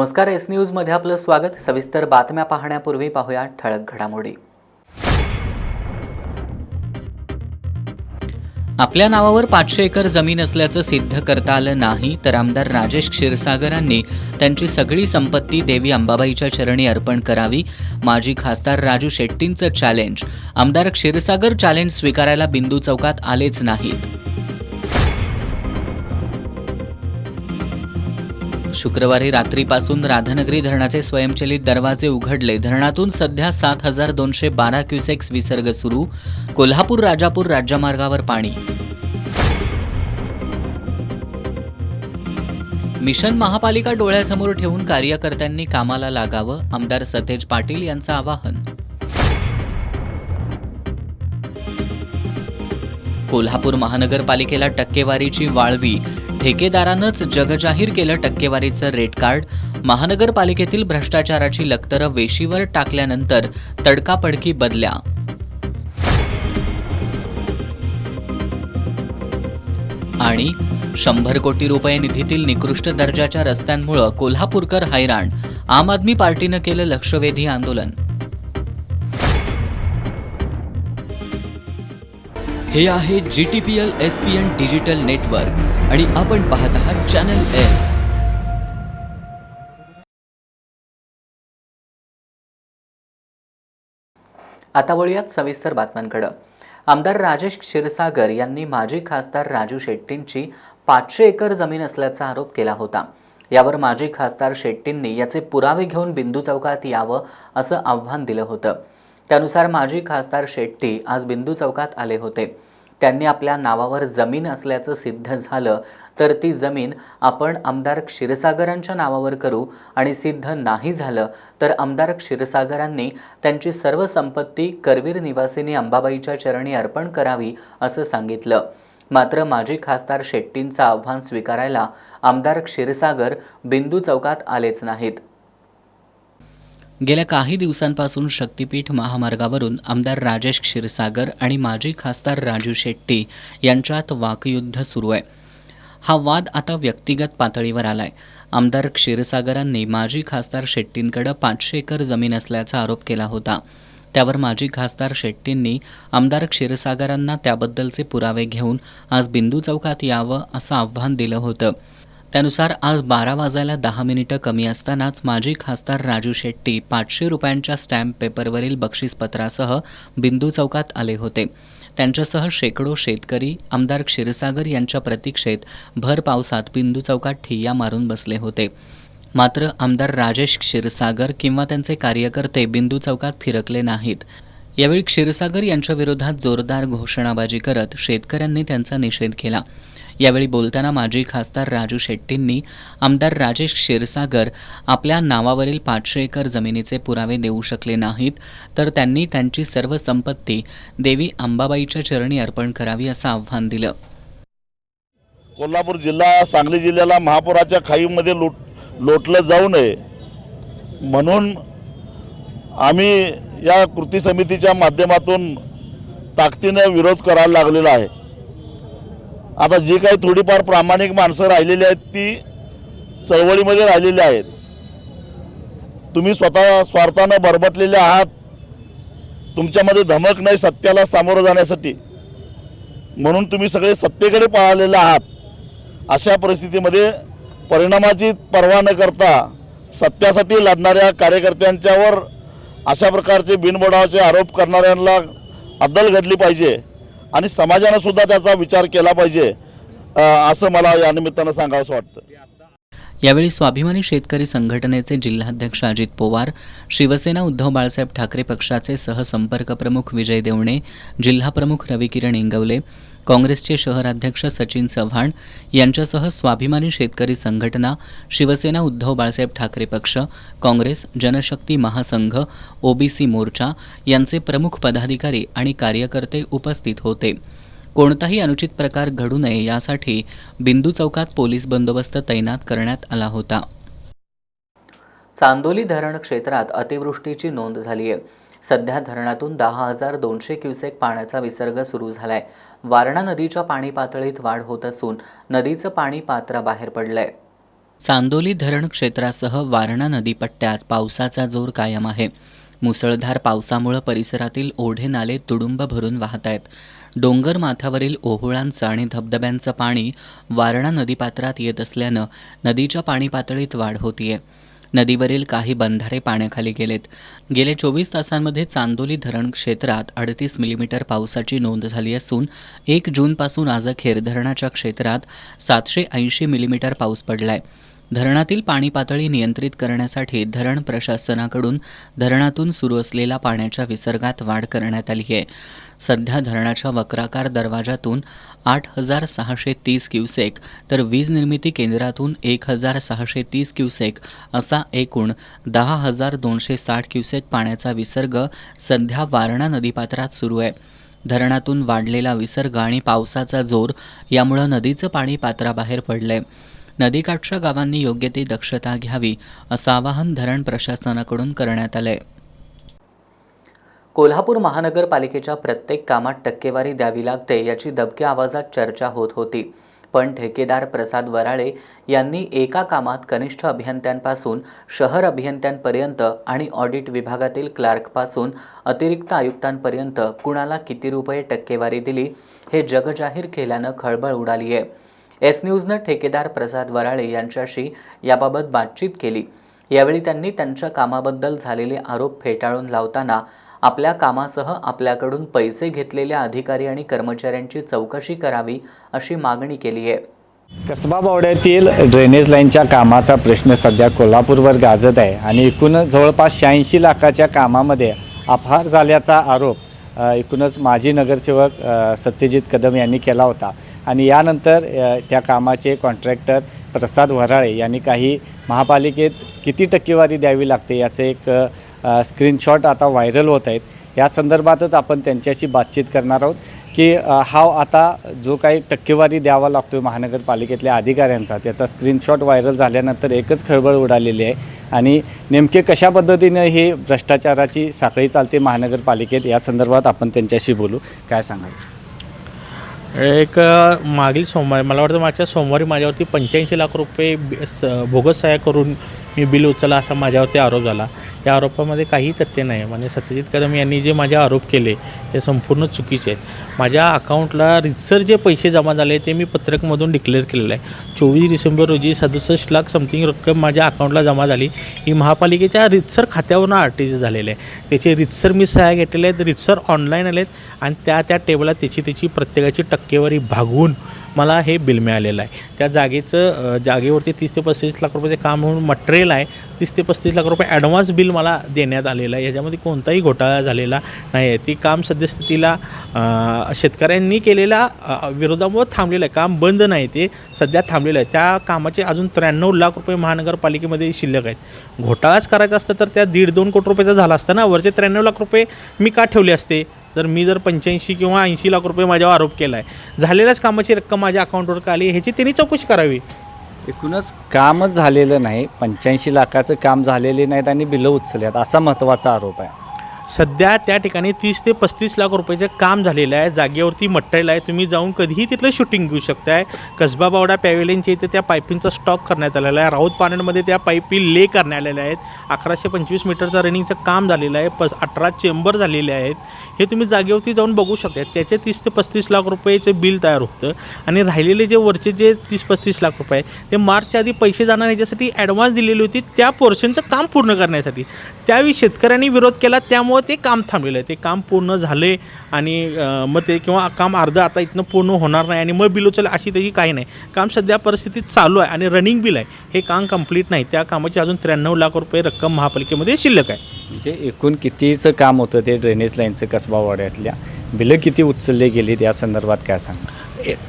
नमस्कार, एस न्यूजमध्ये आपलं स्वागत। सविस्तर बातम्या पाहण्यापूर्वी पाहूया ठळक घडामोडी। आपल्या नावावर 500 एकर जमीन असल्याचं सिद्ध करता आलं नाही तर आमदार राजेश क्षीरसागरांनी त्यांची सगळी संपत्ती देवी अंबाबाईच्या चरणी अर्पण करावी। माजी खासदार राजू शेट्टींचं चॅलेंज। आमदार क्षीरसागर चॅलेंज स्वीकारायला बिंदू चौकात आलेच नाहीत। शुक्रवारी रात्रीपासून राधानगरी धरणाचे स्वयंचलित दरवाजे उघडले। धरणातून सध्या 7212 क्युसेक्स विसर्ग सुरू। कोल्हापूर राजापूर राज्यमार्गावर पाणी। मिशन महापालिका डोळ्यासमोर ठेवून कार्यकर्त्यांनी कामाला लागावं, आमदार सतेज पाटील यांचं आवाहन। कोल्हापूर महानगरपालिकेला टक्केवारीची वाळवी। ठेकेदारानंच जगजाहीर केलं टक्केवारीचं रेट कार्ड। महानगरपालिकेतील भ्रष्टाचाराची लखतरं वेशीवर टाकल्यानंतर तडकाफडकी बदल्या। आणि 100 कोटी रुपये निधीतील निकृष्ट दर्जाच्या रस्त्यांमुळे कोल्हापूरकर हैराण। आम आदमी पार्टीनं केलं लक्षवेधी आंदोलन। हे आहे GTPL SPN डिजिटल नेटवर्क आणि आपण पाहत आहात चॅनल एस। आता वळूयात सविस्तर बातम्यांकडे। आमदार राजेश क्षीरसागर यांनी माजी खासदार राजू शेट्टींची 500 एकर जमीन असल्याचा आरोप केला होता। यावर माजी खासदार शेट्टींनी याचे पुरावे घेऊन बिंदू चौकात यावं असं आव्हान दिलं होतं। त्यानुसार माजी खासदार शेट्टी आज बिंदू चौकात आले होते। त्यांनी आपल्या नावावर जमीन असल्याचं सिद्ध झालं तर ती जमीन आपण आमदार क्षीरसागरांच्या नावावर करू आणि सिद्ध नाही झालं तर आमदार क्षीरसागरांनी त्यांची सर्व संपत्ती करवीर निवासिनी अंबाबाईच्या चरणी अर्पण करावी असं सांगितलं। मात्र माजी खासदार शेट्टींचं आव्हान स्वीकारायला आमदार क्षीरसागर बिंदू चौकात आलेच नाहीत। गेल्या काही दिवसांपासून शक्तीपीठ महामार्गावरून आमदार राजेश क्षीरसागर आणि माजी खासदार राजू शेट्टी यांच्यात वाकयुद्ध सुरू आहे। हा वाद आता व्यक्तिगत पातळीवर आलाय। आमदार क्षीरसागरांनी माजी खासदार शेट्टींकडे 500 एकर जमीन असल्याचा आरोप केला होता। त्यावर माजी खासदार शेट्टींनी आमदार क्षीरसागरांना त्याबद्दलचे पुरावे घेऊन आज बिंदू चौकात यावं असं आव्हान दिलं होतं। त्यानुसार आज 12 वाजायला 10 मिनिटं कमी असतानाच माजी खासदार राजू शेट्टी 500 रुपयांच्या स्टॅम्प पेपरवरील बक्षीसपत्रासह बिंदू चौकात आले होते। त्यांच्यासह शेकडो शेतकरी आमदार क्षीरसागर यांच्या प्रतीक्षेत भर पावसात बिंदू चौकात ठिय्या मारून बसले होते। मात्र आमदार राजेश क्षीरसागर किंवा त्यांचे कार्यकर्ते बिंदू चौकात फिरकले नाहीत। यावेळी क्षीरसागर यांच्या विरोधात जोरदार घोषणाबाजी करत शेतकऱ्यांनी त्यांचा निषेध केला। यावेळी बोलताना माजी खासदार राजू शेट्टींनी आमदार राजेश क्षीरसागर आपल्या नावावरील 500 एकर जमिनीचे पुरावे देऊ शकले नाहीत तर त्यांनी त्यांची सर्व संपत्ती देवी अंबाबाईच्या चरणी अर्पण करावी असं आव्हान दिलं। कोल्हापूर जिल्हा सांगली जिल्ह्याला महापुराच्या खाईमध्ये लोटलं जाऊ नये म्हणून आम्ही या कृती समितीच्या माध्यमातून ताकदीने विरोध करायला लागलेला आहे। आता जी काही थोडीफार प्रामाणिक माणसं राहिलेली आहेत ती चळवळीमध्ये राहिलेली आहेत। तुम्ही स्वतः स्वार्थाने बरबटलेले आहात। तुमच्यामध्ये धमक नाही सत्याला सामोरं जाण्यासाठी, म्हणून तुम्ही सगळे सत्तेकडे पळालेले आहात। अशा परिस्थितीमध्ये परिणामाची पर्वा न करता सत्यासाठी लढणाऱ्या कार्यकर्त्यांच्यावर अशा प्रकारचे बिनबुडावाचे आरोप करणाऱ्यांना अद्दल घडली पाहिजे आणि समाजाने सुद्धा त्याचा विचार केला पाहिजे असं मला या निमित्तानं सांगावंसं वाटतं। यावेळी स्वाभिमानी शेतकरी संघटनेचे जिल्हाध्यक्ष अजित पवार, शिवसेना उद्धव बाळासाहेब ठाकरे पक्षाचे सहसंपर्क प्रमुख विजय देवणे, जिल्हाप्रमुख रविकिरण इंगवले, काँग्रेसचे शहराध्यक्ष सचिन चव्हाण यांच्यासह स्वाभिमानी शेतकरी संघटना, शिवसेना उद्धव बाळासाहेब ठाकरे पक्ष, काँग्रेस, जनशक्ती महासंघ, ओबीसी मोर्चा यांचे प्रमुख पदाधिकारी आणि कार्यकर्ते उपस्थित होते। कोणताही अनुचित प्रकार घडू नये यासाठी बिंदू चौकात पोलीस बंदोबस्त तैनात करण्यात आला होता। चांदोली धरण क्षेत्रात अतिवृष्टीची नोंद झाली आहे। सध्या धरणातून 10,200 क्युसेक पाण्याचा विसर्ग सुरू झालाय। वारणा नदीच्या पाणी पातळीत वाढ होत असून नदीचं पाणी पात्राबाहेर पडलंय। चांदोली धरण क्षेत्रासह वारणा नदीपट्ट्यात पावसाचा जोर कायम आहे. मुसळधार पावसामुळे परिसरातील ओढे नाले तुडुंब भरून वाहत आहेत. डोंगर माथ्यावरील ओहोळांचं आणि धबधब्यांचं पाणी वारणा नदीपात्रात येत असल्यानं नदीच्या पाणी पातळीत वाढ होतीये. नदीवरील काही बंधारे पाण्याखाली गेलेत. गेल्या 24 तासांमध्ये चांदोली धरण क्षेत्रात 38 मिलीमीटर पावसाची नोंद झाली असून 1 जूनपासून आजअखेर धरणाच्या क्षेत्रात 780 मिलीमीटर पाऊस पडलाय. धरणातील पाणी पातळी नियंत्रित करण्यासाठी धरण प्रशासनाकडून धरणातून सुरू असलेल्या पाण्याच्या विसर्गात वाढ करण्यात आली आहे. सध्या धरणाच्या वक्राकार दरवाजातून 8,630 क्युसेक तर वीज निर्मिती केंद्रातून 1,630 क्युसेक असा एकूण 10,260 क्युसेक पाण्याचा विसर्ग सध्या वारणा नदीपात्रात सुरू आहे. धरणातून वाढलेला विसर्ग आणि पावसाचा जोर यामुळं नदीचं पाणी पात्राबाहेर पडलंय. नदीकाठच्या गावांनी योग्य ती दक्षता घ्यावी असं आवाहन धरण प्रशासनाकडून करण्यात आलंय. कोल्हापूर महानगरपालिकेच्या प्रत्येक कामात टक्केवारी द्यावी लागते याची दबक्या आवाजात चर्चा होत होती. पण ठेकेदार प्रसाद वराळे यांनी एका कामात कनिष्ठ अभियंत्यांपासून शहर अभियंत्यांपर्यंत आणि ऑडिट विभागातील क्लार्कपासून अतिरिक्त आयुक्तांपर्यंत कुणाला किती रुपये टक्केवारी दिली हे जगजाहीर केल्यानं खळबळ उडाली आहे. एस न्यूजनं ठेकेदार प्रसाद वराळे यांच्याशी याबाबत बातचीत केली. यावेळी त्यांनी त्यांच्या कामाबद्दल झालेले आरोप फेटाळून लावताना आपल्या कामासह आपल्याकडून पैसे घेतलेल्या अधिकारी आणि कर्मचाऱ्यांची चौकशी करावी अशी मागणी केली आहे. कसबा बावड्यातील ड्रेनेज लाईनच्या कामाचा प्रश्न सध्या कोल्हापूरवर गाजत आहे आणि एकूण जवळपास 86 लाखाच्या कामामध्ये अपहार झाल्याचा आरोप एकूणच माजी नगरसेवक सत्यजित कदम यांनी केला होता. आणि यानंतर त्या कामाचे कॉन्ट्रॅक्टर प्रसाद वराळे यांनी काही महापालिकेत किती टक्केवारी द्यावी लागते याचे एक स्क्रीनशॉट आता व्हायरल होत आहेत. या संदर्भातच आपण त्यांच्याशी बातचीत करणार आहोत की हा आता जो काही टक्केवारी द्यावा लागतो महानगरपालिकेतल्या अधिकाऱ्यांचा त्याचा स्क्रीनशॉट व्हायरल झाल्यानंतर एकच खळबळ उडालेली आहे. आणि नेमके कशा पद्धतीनं ही भ्रष्टाचाराची साखळी चालते महानगरपालिकेत या संदर्भात आपण त्यांच्याशी बोलू. काय सांगाल? एक मागील सोमवारी मला वाटतं मागच्या सोमवारी माझ्यावरती 85 लाख रुपये बोगस सह्या करून मी बिल उचलला असा माझ्यावरती आरोप झाला. या आरोपामध्ये काही तथ्य नाही. म्हणजे सत्यजित कदम यांनी जे माझे आरोप केले हे संपूर्ण चुकीचे आहेत. माझ्या अकाउंटला रितसर जे पैसे जमा झाले ते मी पत्रकमधून डिक्लेअर केलेलं आहे. 24 डिसेंबर रोजी 67 लाख समथिंग रक्कम माझ्या अकाउंटला जमा झाली. ही महापालिकेच्या रितसर खात्यावरून RTG झालेले आहे. त्याचे रितसर मी सह्या घेतलेले आहेत, रितसर ऑनलाईन आले आहेत आणि त्या टेबलात त्याची प्रत्येकाची टक्केवारी भागवून मला हे बिल मिळालेलं आहे. त्या जागेवरती 30 ते 35 लाख रुपयाचे काम म्हणून मटेरियल आहे. 30 ते 35 लाख रुपये ॲडव्हान्स बिल मला देण्यात आलेलं आहे. याच्यामध्ये कोणताही घोटाळा झालेला नाही आहे. ती काम सद्यस्थितीला शेतकऱ्यांनी केलेल्या विरोधामुळे थांबलेलं आहे. काम बंद नाही, ते सध्या थांबलेलं आहे. त्या कामाचे अजून 93 लाख रुपये महानगरपालिकेमध्ये शिल्लक आहेत. घोटाळाच करायचा असतं तर त्या 1.5-2 कोटी रुपयाचा झाला असता ना. वरचे 93 लाख रुपये मी का ठेवले असते मी जर 85 किंवा 80 लाख रुपये माझ्यावर आरोप केला आहे. झालेल्याच कामाची रक्कम माझ्या अकाउंटवर का आली ह्याची त्यांनी चौकशी करावी. एकूणच कामच झालेलं नाही, 85 लाखाचं काम झालेले नाहीत आणि बिलं उचलल्यात असा महत्त्वाचा आरोप आहे. सध्या त्या ठिकाणी 30 ते 35 लाख रुपयाचं काम झालेलं आहे. जागेवरती मटेरियल आहे. तुम्ही जाऊन कधीही तिथलं शूटिंग घेऊ शकताय. कसबा बावडा पॅव्हेलियनच्या इथे त्या पाईपिंगचा स्टॉक करण्यात आलेला आहे. राऊत पाण्यामध्ये त्या पाईपी ले करण्यात आलेल्या आहेत. 1125 मीटरचं रनिंगचं काम झालेलं आहे. 18 चेंबर झालेले आहेत. हे तुम्ही जागेवरती जाऊन बघू शकता. त्याचे 30 ते 35 लाख रुपयाचं बिल तयार होतं आणि राहिलेले जे वरचे जे 30-35 लाख रुपये ते मार्चच्या आधी पैसे जाणार ह्याच्यासाठी ॲडव्हान्स दिलेली होती त्या पोर्शनचं काम पूर्ण करण्यासाठी. त्यावेळी शेतकऱ्यांनी विरोध केला, त्यामुळे ते काम थांबलेलं आहे. ते काम पूर्ण झाले आणि मग ते किंवा काम अर्धं आता इथनं पूर्ण होणार नाही आणि मग बिल उचललं अशी त्याची काही नाही. काम सध्या परिस्थितीत चालू आहे आणि रनिंग बिल आहे. हे काम कंप्लीट नाही. त्या कामाची अजून 93 लाख रुपये रक्कम महापालिकेमध्ये शिल्लक आहे. म्हणजे एकूण कितीचं काम होतं ते ड्रेनेज लाईनचं कसबा वाड्यातल्या, बिलं किती उचलले गेलीत या संदर्भात काय सांगा?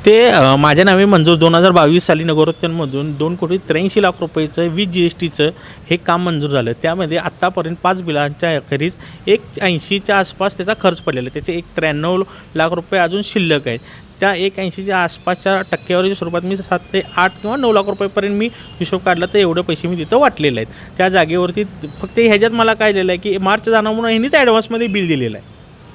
ते माझ्या नावे मंजूर 2022 साली नगरोत्थानमधून 2,83 लाख रुपयेचं वीज GSTचं हे काम मंजूर झालं. त्यामध्ये आत्तापर्यंत 5 बिलांच्या अखेरीस 180च्या आसपास त्याचा खर्च पडलेला आहे. त्याचे 93 लाख रुपये अजून शिल्लक आहेत. त्या 180च्या आसपासच्या टक्केवारीच्या स्वरूपात मी 7 ते 8 किंवा 9 लाख रुपयेपर्यंत मी हिशोब काढला तर एवढे पैसे मी तिथं वाटलेले आहेत. त्या जागेवरती फक्त ह्याच्यात मला काय दिलं आहे की मार्च जाण्यामुळे ह्यांनीच ॲडव्हान्समध्ये बिल दिलेलं आहे.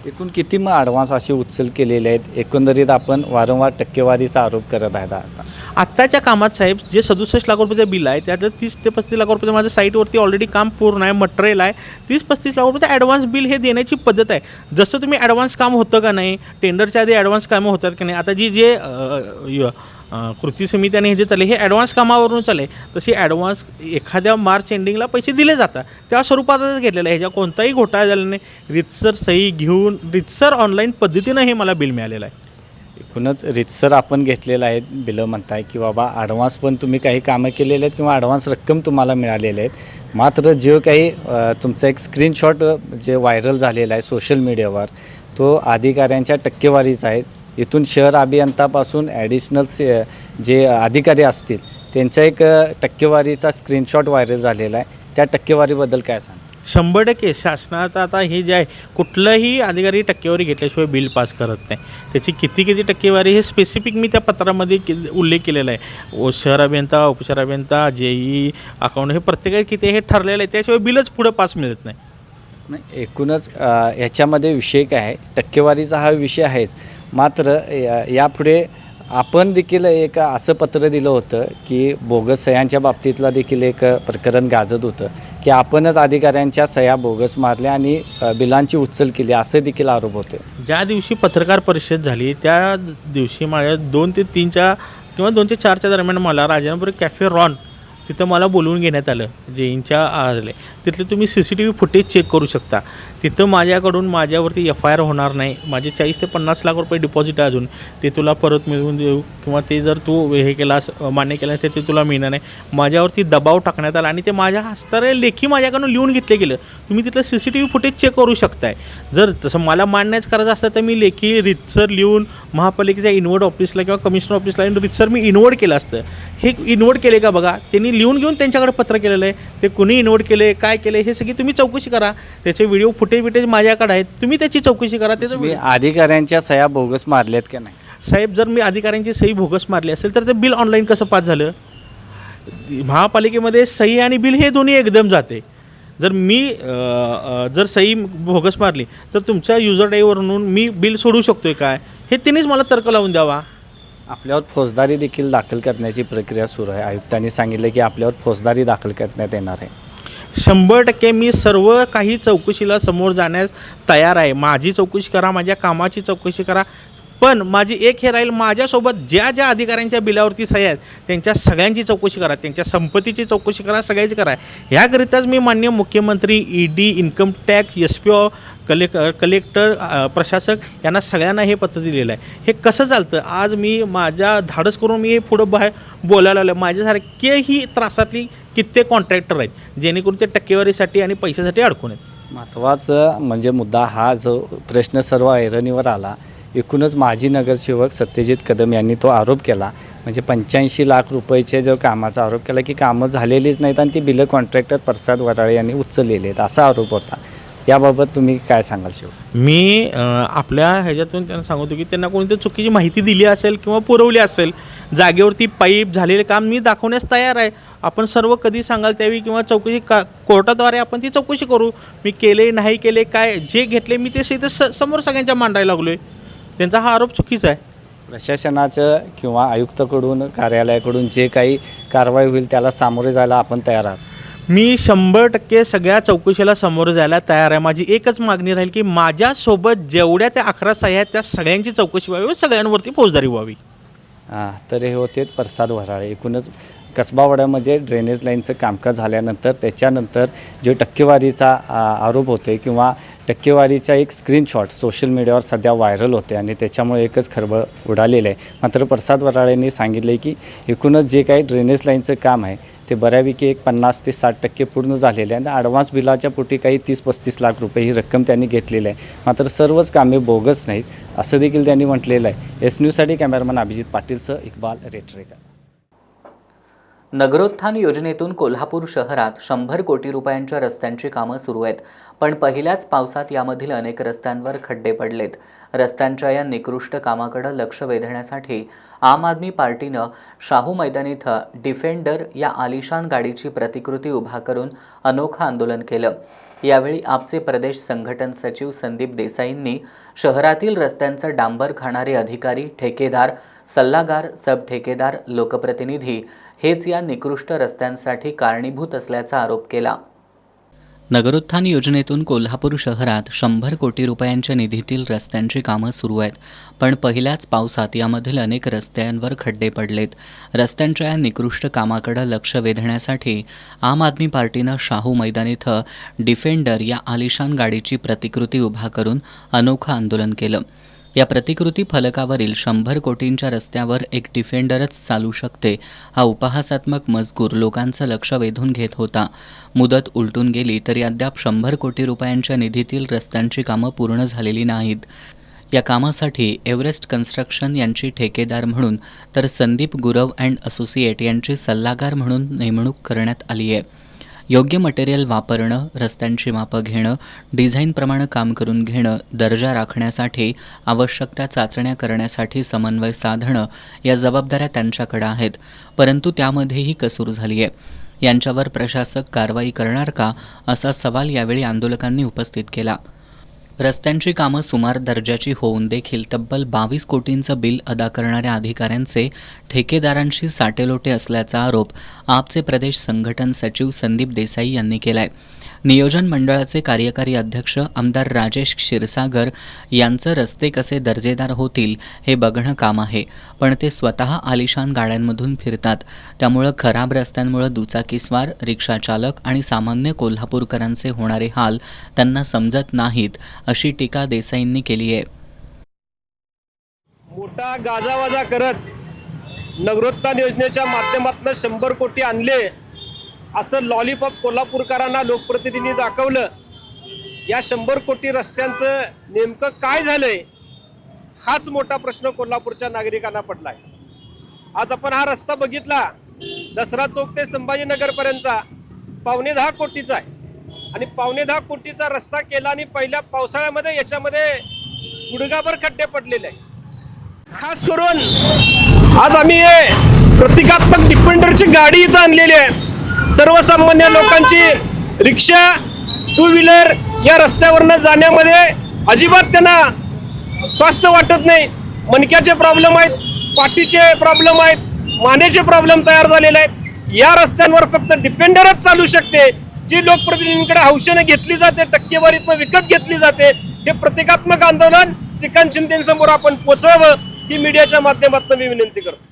एकूण किती मग ॲडव्हान्स असे उचल केलेले आहेत? एकंदरीत आपण वारंवार टक्केवारीचा आरोप करत आहेत आता. आत्ताच्या कामात साहेब जे 67 लाख रुपयाचं बिल आहे त्यातलं 30 ते 35 लाख रुपये माझ्या साईटवरती ऑलरेडी काम पूर्ण आहे, मटेरियल आहे. 30-35 लाख रुपयाचं ॲडव्हान्स बिल हे देण्याची पद्धत आहे. जसं तुम्ही ॲडव्हान्स काम होतं का नाही, टेंडरच्या आधी ॲडव्हान्स कामं होतात का नाही, आता जे कृती समिती आणि हे जे चालले हे ॲडव्हान्स कामावरून चालले, तशी ॲडव्हान्स एखाद्या मार्च एंडिंगला पैसे दिले जातात त्या स्वरूपातच घेतलेलं आहे. ह्याच्या कोणताही घोटाळा झाला नाही. रितसर सही घेऊन रितसर ऑनलाईन पद्धतीनं हे मला बिल मिळालेलं आहे. एकूणच रितसर आपण घेतलेलं आहे बिलं म्हणताय की बाबा ॲडव्हान्स पण तुम्ही काही कामं केलेले आहेत किंवा ॲडव्हान्स रक्कम तुम्हाला मिळालेले आहेत. मात्र जे काही तुमचा एक स्क्रीनशॉट जे व्हायरल झालेला आहे सोशल मीडियावर तो अधिकाऱ्यांच्या टक्केवारीचा आहे. इथून शहर अभियंतापासून ॲडिशनल जे अधिकारी असतील त्यांचा एक टक्केवारीचा स्क्रीनशॉट व्हायरल झालेला आहे. त्या टक्केवारीबद्दल काय सांग? 100% शासनात आता हे जे आहे कुठलंही अधिकारी टक्केवारी घेतल्याशिवाय बिल पास करत नाही. त्याची किती टक्केवारी हे स्पेसिफिक मी त्या पत्रामध्ये उल्लेख केलेला आहे. शहर अभियंता, उपशहर अभियंता, JE, अकाउंट हे प्रत्येक किती हे ठरलेलं आहे. त्याशिवाय बिलच पुढं पास मिळत नाही. एकूणच ह्याच्यामध्ये विषय काय आहे, टक्केवारीचा हा विषय आहेच. मात्र यापुढे आपण देखील एक असं पत्र दिलं होतं की बोगस सह्यांच्या बाबतीतला देखील एक प्रकरण गाजत होतं की आपणच अधिकाऱ्यांच्या सह्या बोगस मारल्या आणि बिलांची उचल केली असं देखील आरोप होते. ज्या दिवशी पत्रकार परिषद झाली त्या दिवशी माझ्या 2 ते 3च्या किंवा 2 ते 4च्या दरम्यान मला राजारामपुरी कॅफे रॉन तिथं मला बोलवून घेण्यात आलं. JEच्या आले तिथले तुम्ही CCTV फुटेज चेक करू शकता. तिथं माझ्यावरती FIR होणार नाही. माझे 40 ते 50 लाख रुपये डिपॉझिट आहे अजून, ते तुला परत मिळवून देऊ किंवा ते जर तू हे केलास मान्य केलास ते तुला मिळणार नाही. माझ्यावरती दबाव टाकण्यात आला आणि ते माझ्या हस्तारे लेखी माझ्याकडून लिहून घेतले गेलं. तुम्ही तिथलं CCTV फुटेज चेक करू शकताय. जर तसं मला मान्यच करायचं असतं तर मी लेखी रितसर लिहून महापालिकेच्या इनवर्ड ऑफिसला किंवा कमिशनर ऑफिसला रितसर मी इनवर्ड केलं असतं. हे इनवर्ड केले का बघा, त्यांनी लिहून घेऊन त्यांच्याकडे पत्र केलेलं आहे. ते कुणी इनवर्ड केले, काय केले हे सगळी तुम्ही चौकशी करा. त्याचे व्हिडिओ फुटेज माझ्याकडे आहेत, तुम्ही त्याची चौकशी करा. त्याचं अधिकाऱ्यांच्या सह्या बोगस मारल्यात का नाही? साहेब जर मी अधिकाऱ्यांची सही बोगस मारली असेल तर ते बिल ऑनलाईन कसं पास झालं? महापालिकेमध्ये सही आणि बिल हे दोन्ही एकदम जाते. जर मी जर सही बोगस मारली तर तुमच्या युजर डायवरून मी बिल सोडू शकतोय काय, हे त्यांनीच मला तर्क लावून द्यावा. आपल्यावर फौजदारी देखील दाखल करण्याची प्रक्रिया सुरू आहे. आयुक्तांनी सांगितलं की आपल्यावर फौजदारी दाखल करण्यात येणार आहे. 100% मी सर्व काही चौकशीला समोर जाण्यास तयार आहे. माझी चौकशी करा, माझ्या कामाची चौकशी करा. पण माझी एक हे राहील, माझ्यासोबत ज्या अधिकाऱ्यांच्या बिलावरती सह्या आहेत त्यांच्या सगळ्यांची चौकशी करा, त्यांच्या संपत्तीची चौकशी करा, सगळ्याची करा. ह्याकरिताच मी माननीय मुख्यमंत्री, ED, income tax, SPO, collector, प्रशासक यांना सगळ्यांना हे पत्र दिलेलं आहे. हे कसं चालतं? आज मी माझ्या धाडस करून मी हे पुढं बाहेर बोलायला आलो. माझ्यासारखेही त्रासातली कित्येक कॉन्ट्रॅक्टर आहेत जेणेकरून ते टक्केवारीसाठी आणि पैशासाठी अडकून आहेत. महत्त्वाचं म्हणजे मुद्दा हा जो प्रश्न सर्व ऐरणीवर आला. एकूणच माजी नगरसेवक सत्यजित कदम यांनी तो आरोप केला, म्हणजे 85 लाख रुपयाचे जो कामाचा आरोप केला की कामं झालेलीच नाहीत आणि ती बिलं कॉन्ट्रॅक्टर प्रसाद वराळे यांनी उचललेली आहेत असा आरोप होता. याबाबत तुम्ही काय सांगाल शिव? मी आपल्या ह्याच्यातून त्यांना सांगतो की त्यांना कोणती चुकीची माहिती दिली असेल किंवा पुरवली असेल, जागेवरती पाईप झालेले काम मी दाखवण्यास तयार आहे. आपण सर्व कधी सांगाल त्यावेळी किंवा चौकशी कोर्टाद्वारे आपण ती चौकशी करू. मी केले नाही केले काय जे घेतले मी ते समोर सगळ्यांच्या मांडायला लागलो आहे. त्यांचा हा आरोप चुकीचा आहे. प्रशासनाचं किंवा आयुक्ताकडून कार्यालयाकडून जे काही कारवाई होईल त्याला सामोरे जायला आपण तयार आहात? मी 100% सगळ्या चौकशीला सामोरं जायला तयार आहे. माझी एकच मागणी राहील की माझ्यासोबत जेवढ्या त्या 11 सह्या आहेत त्या सगळ्यांची चौकशी व्हावी, सगळ्यांवरती फौजदारी व्हावी. तर हे होते प्रसाद वराळे. एकूणच कसबावाड्यामध्ये ड्रेनेज लाईनचं कामकाज झाल्यानंतर त्याच्यानंतर जो टक्केवारीचा आरोप होतो किंवा टक्केवारीचा एक स्क्रीनशॉट सोशल मीडियावर सध्या व्हायरल होते आणि त्याच्यामुळे एकच खळबळ उडालेलं आहे. मात्र प्रसाद वराळेंनी सांगितलं की एकूणच जे काही ड्रेनेज लाईनचं काम आहे ते बऱ्यापैकी एक 50 ते 60% पूर्ण झालेले आहे आणि ॲडव्हान्स बिलाच्या पोटी काही 30-35 लाख रुपये ही रक्कम त्यांनी घेतलेली आहे. मात्र सर्वच कामे बोगस नाहीत असं देखील त्यांनी म्हटलेलं आहे. S न्यूजसाठी कॅमेरामन अभिजित पाटीलसह इक्बाल रेटरेकर. नगरोत्थान योजनेतून कोल्हापूर शहरात 100 कोटी रुपयांच्या रस्त्यांची कामं सुरू आहेत. पण पहिल्याच पावसात यामधील अनेक रस्त्यांवर खड्डे पडलेत. रस्त्यांच्या या निकृष्ट कामाकडे लक्ष वेधण्यासाठी आम आदमी पार्टीनं शाहू मैदान इथं डिफेंडर या आलिशान गाडीची प्रतिकृती उभा करून अनोखं आंदोलन केलं. यावेळी आपचे प्रदेश संघटन सचिव संदीप देसाईंनी शहरातील रस्त्यांचं डांबर खाणारे अधिकारी, ठेकेदार, सल्लागार, सब ठेकेदार, लोकप्रतिनिधी हेच या निकृष्ट रस्त्यांसाठी कारणीभूत असल्याचा आरोप केला. नगरोत्थान योजनेतून कोल्हापूर शहरात 100 कोटी रुपयांच्या निधीतील रस्त्यांची कामं सुरू आहेत. पण पहिल्याच पावसात यामधील अनेक रस्त्यांवर खड्डे पडलेत. रस्त्यांच्या या निकृष्ट कामाकडे लक्ष वेधण्यासाठी आम आदमी पार्टीनं शाहू मैदान इथं डिफेंडर या आलिशान गाडीची प्रतिकृती उभा करून अनोखं आंदोलन केलं. या प्रतिकृती फलकावरील 100 कोटींच्या रस्त्यावर एक डिफेंडरच चालू शकते हा उपहासात्मक मजकूर लोकांचं लक्ष वेधून घेत होता. मुदत उलटून गेली तरी अद्याप 100 कोटी रुपयांच्या निधीतील रस्त्यांची कामं पूर्ण झालेली नाहीत. या कामासाठी एव्हरेस्ट कन्स्ट्रक्शन यांची ठेकेदार म्हणून तर संदीप गुरव अँड असोसिएट यांची सल्लागार म्हणून नेमणूक करण्यात आली आहे. योग्य मटेरियल वापरणं, रस्त्यांची मापं घेणं, डिझाईनप्रमाणे काम करून घेणं, दर्जा राखण्यासाठी आवश्यक त्या चाचण्या करण्यासाठी समन्वय साधणं या जबाबदाऱ्या त्यांच्याकडे आहेत. परंतु त्यामध्येही कसूर झाली आहे. यांच्यावर प्रशासक कारवाई करणार का असा सवाल यावेळी आंदोलकांनी उपस्थित केला. रस्त्यांची कामं सुमार दर्जाची होऊन देखील तब्बल 22 कोटींचं बिल अदा करणाऱ्या अधिकाऱ्यांचे ठेकेदारांशी साटेलोटे असल्याचा आरोप आपचे प्रदेश संघटन सचिव संदीप देसाई यांनी केला आहे. नियोजन मंडळाचे कार्यकारी अध्यक्ष आमदार राजेश क्षीरसागर यांचं रस्ते कसे दर्जेदार होतील हे बघणं काम आहे. पण ते स्वतः आलिशान गाड्यांमधून फिरतात. त्यामुळं खराब रस्त्यांमुळे दुचाकीस्वार, रिक्षाचालक आणि सामान्य कोल्हापूरकरांचे होणारे हाल त्यांना समजत नाहीत अशी टीका देसाईंनी केली आहे. मोठा गाजावाजा करत नगरोत्थान योजनेच्या माध्यमातून 100 कोटी आणले असं लॉलीपॉप कोल्हापूरकरांना लोकप्रतिनिधी दाखवलं. या 100 कोटी रस्त्यांचं नेमकं काय झालंय हाच मोठा प्रश्न कोल्हापूरच्या नागरिकांना पडलाय. आज आपण हा रस्ता बघितला, दसरा चौक ते संभाजीनगरपर्यंतचा 10.25 कोटीचा आहे आणि 10.25 कोटीचा रस्ता केला आणि पहिल्या पावसाळ्यामध्ये याच्यामध्ये गुडघाभर खड्डे पडलेले आहे. खास करून आज आम्ही प्रतिकात्मक डिफेंडरची गाडी इथं आणलेली आहे. सर्वसामान्य लोकांची रिक्षा, टू व्हीलर या रस्त्यावरनं जाण्यामध्ये अजिबात त्यांना स्वास्थ्य वाटत नाही. मणक्याचे प्रॉब्लेम आहेत, पाठीचे प्रॉब्लेम आहेत, मानेचे प्रॉब्लेम तयार झालेले आहेत. या रस्त्यांवर फक्त डिफेंडरच चालू शकते, जी लोकप्रतिनिधींकडे हौशेने घेतली जाते, टक्केवारीतनं विकत घेतली जाते. हे प्रतिकात्मक आंदोलन श्रीकांत शिंदेंसमोर आपण पोचवावं ही मीडियाच्या माध्यमातून मी विनंती करतो.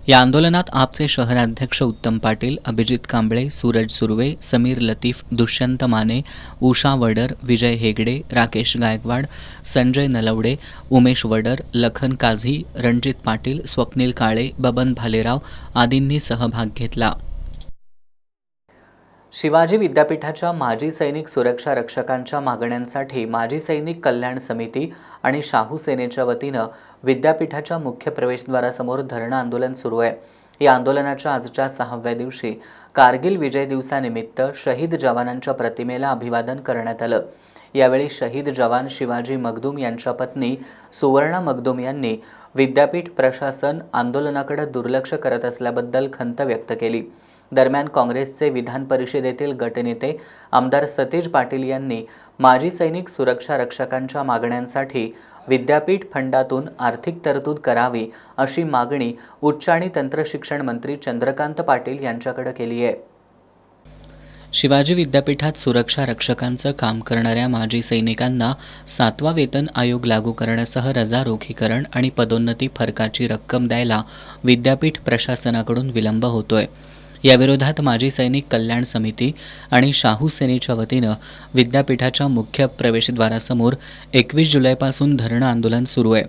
या आंदोलनात आपचे शहराध्यक्ष उत्तम पाटील, अभिजित कांबळे, सूरज सुर्वे, समीर लतीफ, दुष्यंत माने, उषा वडर, विजय हेगडे, राकेश गायकवाड, संजय नलवडे, उमेश वडर, लखन काझी, रणजित पाटील, स्वप्नील काळे, बबन भालेराव आदींनी सहभाग घेतला. शिवाजी विद्यापीठाच्या माजी सैनिक सुरक्षा रक्षकांच्या मागण्यांसाठी माजी सैनिक कल्याण समिती आणि शाहू सेनेच्या वतीनं विद्यापीठाच्या मुख्य प्रवेशद्वारासमोर धरणं आंदोलन सुरू आहे. या आंदोलनाच्या आजच्या 6व्या दिवशी कारगिल विजय दिवसानिमित्त शहीद जवानांच्या प्रतिमेला अभिवादन करण्यात आलं. यावेळी शहीद जवान शिवाजी मगदूम यांच्या पत्नी सुवर्णा मगदूम यांनी विद्यापीठ प्रशासन आंदोलनाकडे दुर्लक्ष करत असल्याबद्दल खंत व्यक्त केली. दरम्यान काँग्रेसचे विधान परिषदेतील गटनेते आमदार सतेज पाटील यांनी माजी सैनिक सुरक्षा रक्षकांच्या मागण्यांसाठी विद्यापीठ फंडातून आर्थिक तरतूद करावी अशी मागणी उच्च आणि तंत्रशिक्षण मंत्री चंद्रकांत पाटील यांच्याकडे केली आहे. शिवाजी विद्यापीठात सुरक्षा रक्षकांचं काम करणाऱ्या माजी सैनिकांना 7वा वेतन आयोग लागू करण्यासह रजा रोखीकरण आणि पदोन्नती फरकाची रक्कम द्यायला विद्यापीठ प्रशासनाकडून विलंब होतोय. याविरोधात माजी सैनिक कल्याण समिती आणि शाहू सेनेच्या वतीनं विद्यापीठाच्या मुख्य प्रवेशद्वारासमोर 21 जुलैपासून धरणं आंदोलन सुरू आहे.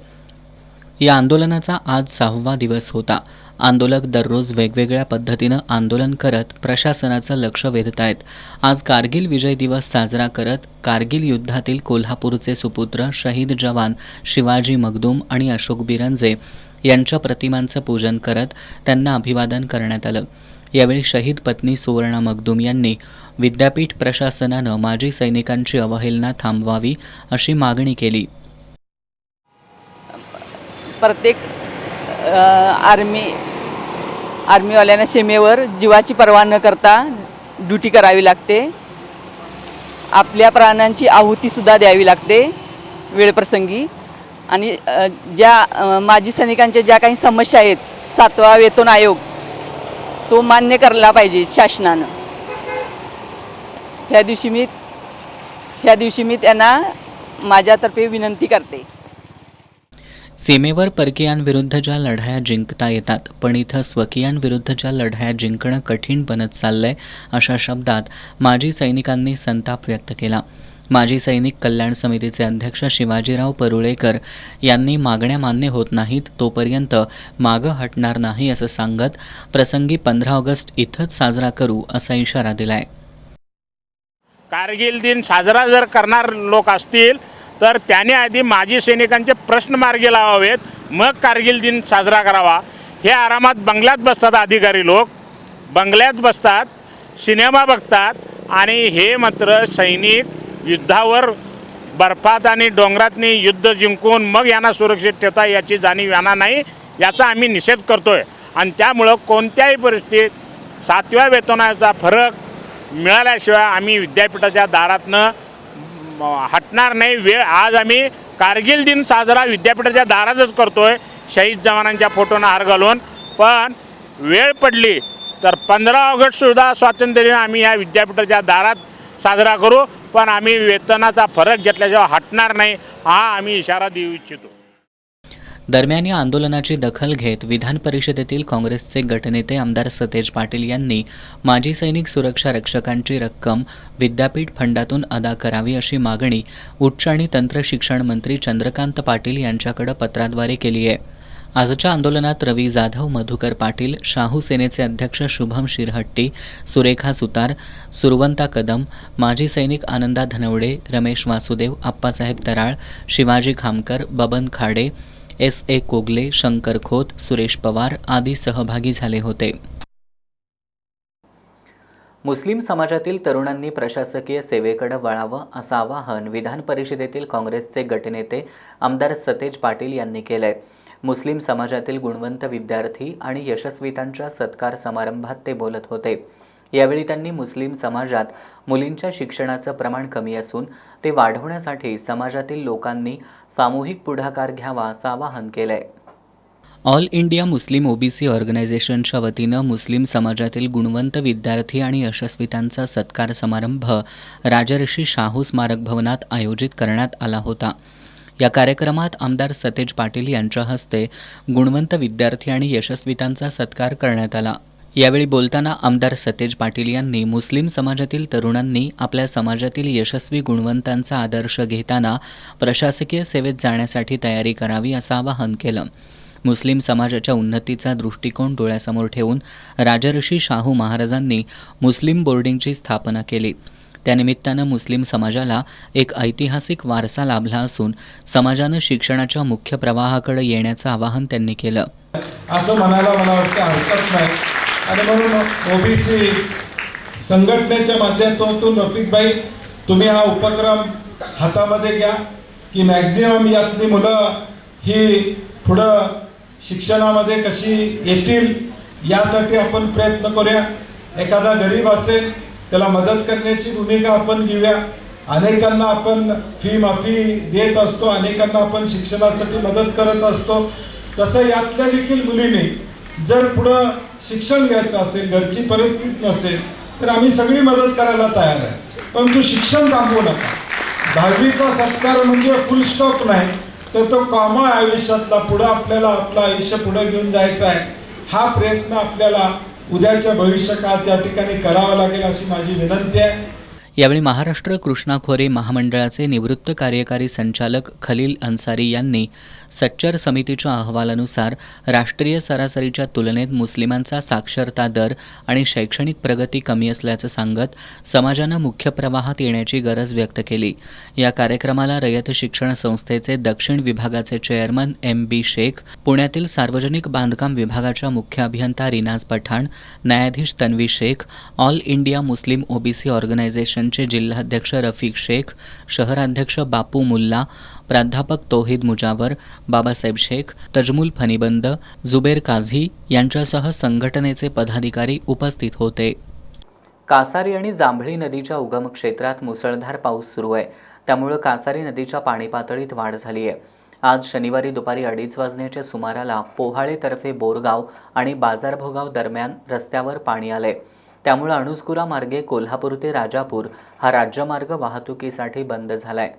या आंदोलनाचा आज 6वा दिवस होता. आंदोलक दररोज वेगवेगळ्या पद्धतीनं आंदोलन करत प्रशासनाचं लक्ष वेधत आहेत. आज कारगिल विजय दिवस साजरा करत कारगिल युद्धातील कोल्हापूरचे सुपुत्र शहीद जवान शिवाजी मगदूम आणि अशोक बिरंजे यांच्या प्रतिमांचं पूजन करत त्यांना अभिवादन करण्यात आलं. यावेळी शहीद पत्नी सुवर्णा मगदूम यांनी विद्यापीठ प्रशासनानं माजी सैनिकांची अवहेलना थांबवावी अशी मागणी केली. प्रत्येक आर्मीवाल्यांना सीमेवर जीवाची पर्वा न करता ड्युटी करावी लागते आपल्या प्राणांची आहुतीसुद्धा द्यावी लागते वेळप्रसंगी. आणि माजी सैनिकांच्या ज्या काही समस्या आहेत, 7वा वेतन आयोग तो मान्य करला पाहिजे शासनानं. ह्या दिवशी मी त्यांना माझ्यातर्फे विनंती करते. सीमेवर परकीयांविरुद्ध ज्या लढाया जिंकता येतात, पण इथं स्वकीयांविरुद्धच्या लढाया जिंकणं कठीण बनत चाललंय, अशा शब्दात माजी सैनिकांनी संताप व्यक्त केला. माजी सैनिक कल्याण समितीचे अध्यक्ष शिवाजीराव परुळेकर यांनी मागण्या मान्य होत नाहीत तोपर्यंत मागं हटणार नाही असं सांगत प्रसंगी 15 ऑगस्ट इथंच साजरा करू असा इशारा दिलाय. कारगिल दिन साजरा जर करणार लोक असतील तर त्याने आधी माजी सैनिकांचे प्रश्न मार्गी लावावेत, मग कारगिल दिन साजरा करावा. हे आरामात बंगल्यात बसतात, अधिकारी लोक बंगल्यात बसतात, सिनेमा बघतात, आणि हे मात्र सैनिक युद्धावर बर्फात आणि डोंगरातनी युद्ध जिंकून मग यांना सुरक्षित ठेवता याची जाणीव यांना नाही, याचा आम्ही निषेध करतोय. आणि त्यामुळं कोणत्याही परिस्थितीत 7व्या वेतनाचा फरक मिळाल्याशिवाय आम्ही विद्यापीठाच्या दारातनं हटणार नाही. आज आम्ही कारगिल दिन साजरा विद्यापीठाच्या दारातच करतोय, शहीद जवानांच्या फोटोना हार घालून. पण वेळ पडली तर 15 ऑगस्टसुद्धा स्वातंत्र्य दिन आम्ही या विद्यापीठाच्या दारात साजरा करू, पण आम्ही वेतनाचा फरक घेतल्याशिवाय हटणार नाही, हा आम्ही इशारा देऊ इच्छितो. दरम्यान या आंदोलनाची दखल घेत विधान परिषदेतील काँग्रेसचे गटनेते आमदार सतेज पाटील यांनी माजी सैनिक सुरक्षा रक्षकांची रक्कम विद्यापीठ फंडातून अदा करावी अशी मागणी उच्च आणि तंत्र शिक्षण मंत्री चंद्रकांत पाटील यांच्याकडे पत्राद्वारे केली आहे. आजच्या आंदोलनात रवी जाधव, मधुकर पाटील, शाहू सेनेचे अध्यक्ष शुभम शिरहट्टी, सुरेखा सुतार, सुरवंता कदम, माजी सैनिक आनंदा धनवडे, रमेश वासुदेव, आप्पासाहेब तराळ, शिवाजी खामकर, बबन खाडे, S.A. कोगले, शंकर खोत, सुरेश पवार आदी सहभागी झाले होते. मुस्लिम समाजातील तरुणांनी प्रशासकीय सेवेकडे वळावं असं आवाहन विधान परिषदेतील काँग्रेसचे गटनेते आमदार सतेज पाटील यांनी केलंय. मुस्लिम समाजातील गुणवंत विद्यार्थी आणि यशस्वीतांच्या सत्कार समारंभात ते बोलत होते. यावेळी त्यांनी मुस्लिम समाजात मुलींच्या शिक्षणाचं प्रमाण कमी असून ते वाढवण्यासाठी समाजातील लोकांनी सामूहिक पुढाकार घ्यावा असं आवाहन केलंय. ऑल इंडिया मुस्लिम OBC ऑर्गनायझेशनच्या वतीनं मुस्लिम समाजातील गुणवंत विद्यार्थी आणि यशस्वीतांचा सत्कार समारंभ राजर्षी शाहू स्मारक भवनात आयोजित करण्यात आला होता. या कार्यक्रमात आमदार सतेज पाटील यांच्या हस्ते गुणवंत विद्यार्थी आणि यशस्वीतांचा सत्कार करण्यात आला. यावेळी बोलताना आमदार सतेज पाटील यांनी मुस्लिम समाजातील तरुणांनी आपल्या समाजातील यशस्वी गुणवंतांचा आदर्श घेताना प्रशासकीय सेवेत जाण्यासाठी तयारी करावी असं आवाहन केलं. मुस्लिम समाजाच्या उन्नतीचा दृष्टिकोन डोळ्यासमोर ठेवून राजर्षी शाहू महाराजांनी मुस्लिम बोर्डिंगची स्थापना केली. त्यानिमित्तानं मुस्लिम समाजाला एक ऐतिहासिक वारसा लाभला असून समाजानं शिक्षणाच्या मुख्य प्रवाहाकडे येण्याचं आवाहन त्यांनी केलं. असं म्हणायला मला वाटतं हरकत नाही. आणि म्हणून OBC संघटनेच्या माध्यमातून रफिकभाई तुम्ही हा उपक्रम हातामध्ये घ्या की मॅक्झिमम यातली मुलं ही पुढं शिक्षणामध्ये कशी येतील यासाठी आपण प्रयत्न करूया. एखादा गरीब असेल त्याला मदत करण्याची भूमिका आपण घेऊया. अनेकांना आपण फी माफी देत असतो, अनेकांना आपण शिक्षणासाठी मदत करत असतो. तसं यातल्या देखील मुलीने जर पुढं शिक्षण घ्यायचं असेल, घरची परिस्थिती नसेल तर आम्ही सगळी मदत करायला तयार आहे, परंतु शिक्षण थांबवू नका. 10वीचा सत्कार म्हणजे फुल स्टॉप नाही, तर तो कामा आयुष्यातला पुढं आपल्याला आपलं आयुष्य पुढं घेऊन जायचं आहे. हा प्रयत्न आपल्याला उद्याच्या भविष्यकाळात या ठिकाणी करावा लागेल अशी माझी विनंती आहे. यावेळी महाराष्ट्र कृष्णा खोरे महामंडळाचे निवृत्त कार्यकारी संचालक खलील अन्सारी यांनी सच्चर समितीच्या अहवालानुसार राष्ट्रीय सरासरीच्या तुलनेत मुस्लिमांचा साक्षरता दर आणि शैक्षणिक प्रगती कमी असल्याचं सांगत समाजानं मुख्य प्रवाहात येण्याची गरज व्यक्त केली. या कार्यक्रमाला रयत शिक्षण संस्थेचे दक्षिण विभागाचे चेअरमन MB शेख, पुण्यातील सार्वजनिक बांधकाम विभागाच्या मुख्य अभियंता रिनाज पठाण, न्यायाधीश Tanvi Shaikh, All India Muslim OBC Organisation चे जिल्हाध्यक्ष रफिक शेख, शहराध्यक्ष बापू मुल्ला, प्राध्यापक तौहीद मुजावर, बाबासाहेब शेख, तजमुल फनीबंद, जुबेर काझी यांच्यासह संघटनेचे पदाधिकारी उपस्थित होते. कासारी आणि जांभळी नदीच्या उगम क्षेत्रात मुसळधार पाऊस सुरू आहे. त्यामुळे कासारी नदीच्या पाणी पातळीत वाढ झाली आहे. आज शनिवारी दुपारी 2:30 वाजण्याच्या सुमाराला पोहाळेतर्फे बोरगाव आणि बाजारभोगाव दरम्यान रस्त्यावर पाणी आले. त्यामुळे अणुस्कुरा मार्गे कोल्हापूर ते राजापूर हा राज्यमार्ग वाहतुकीसाठी बंद झालाय.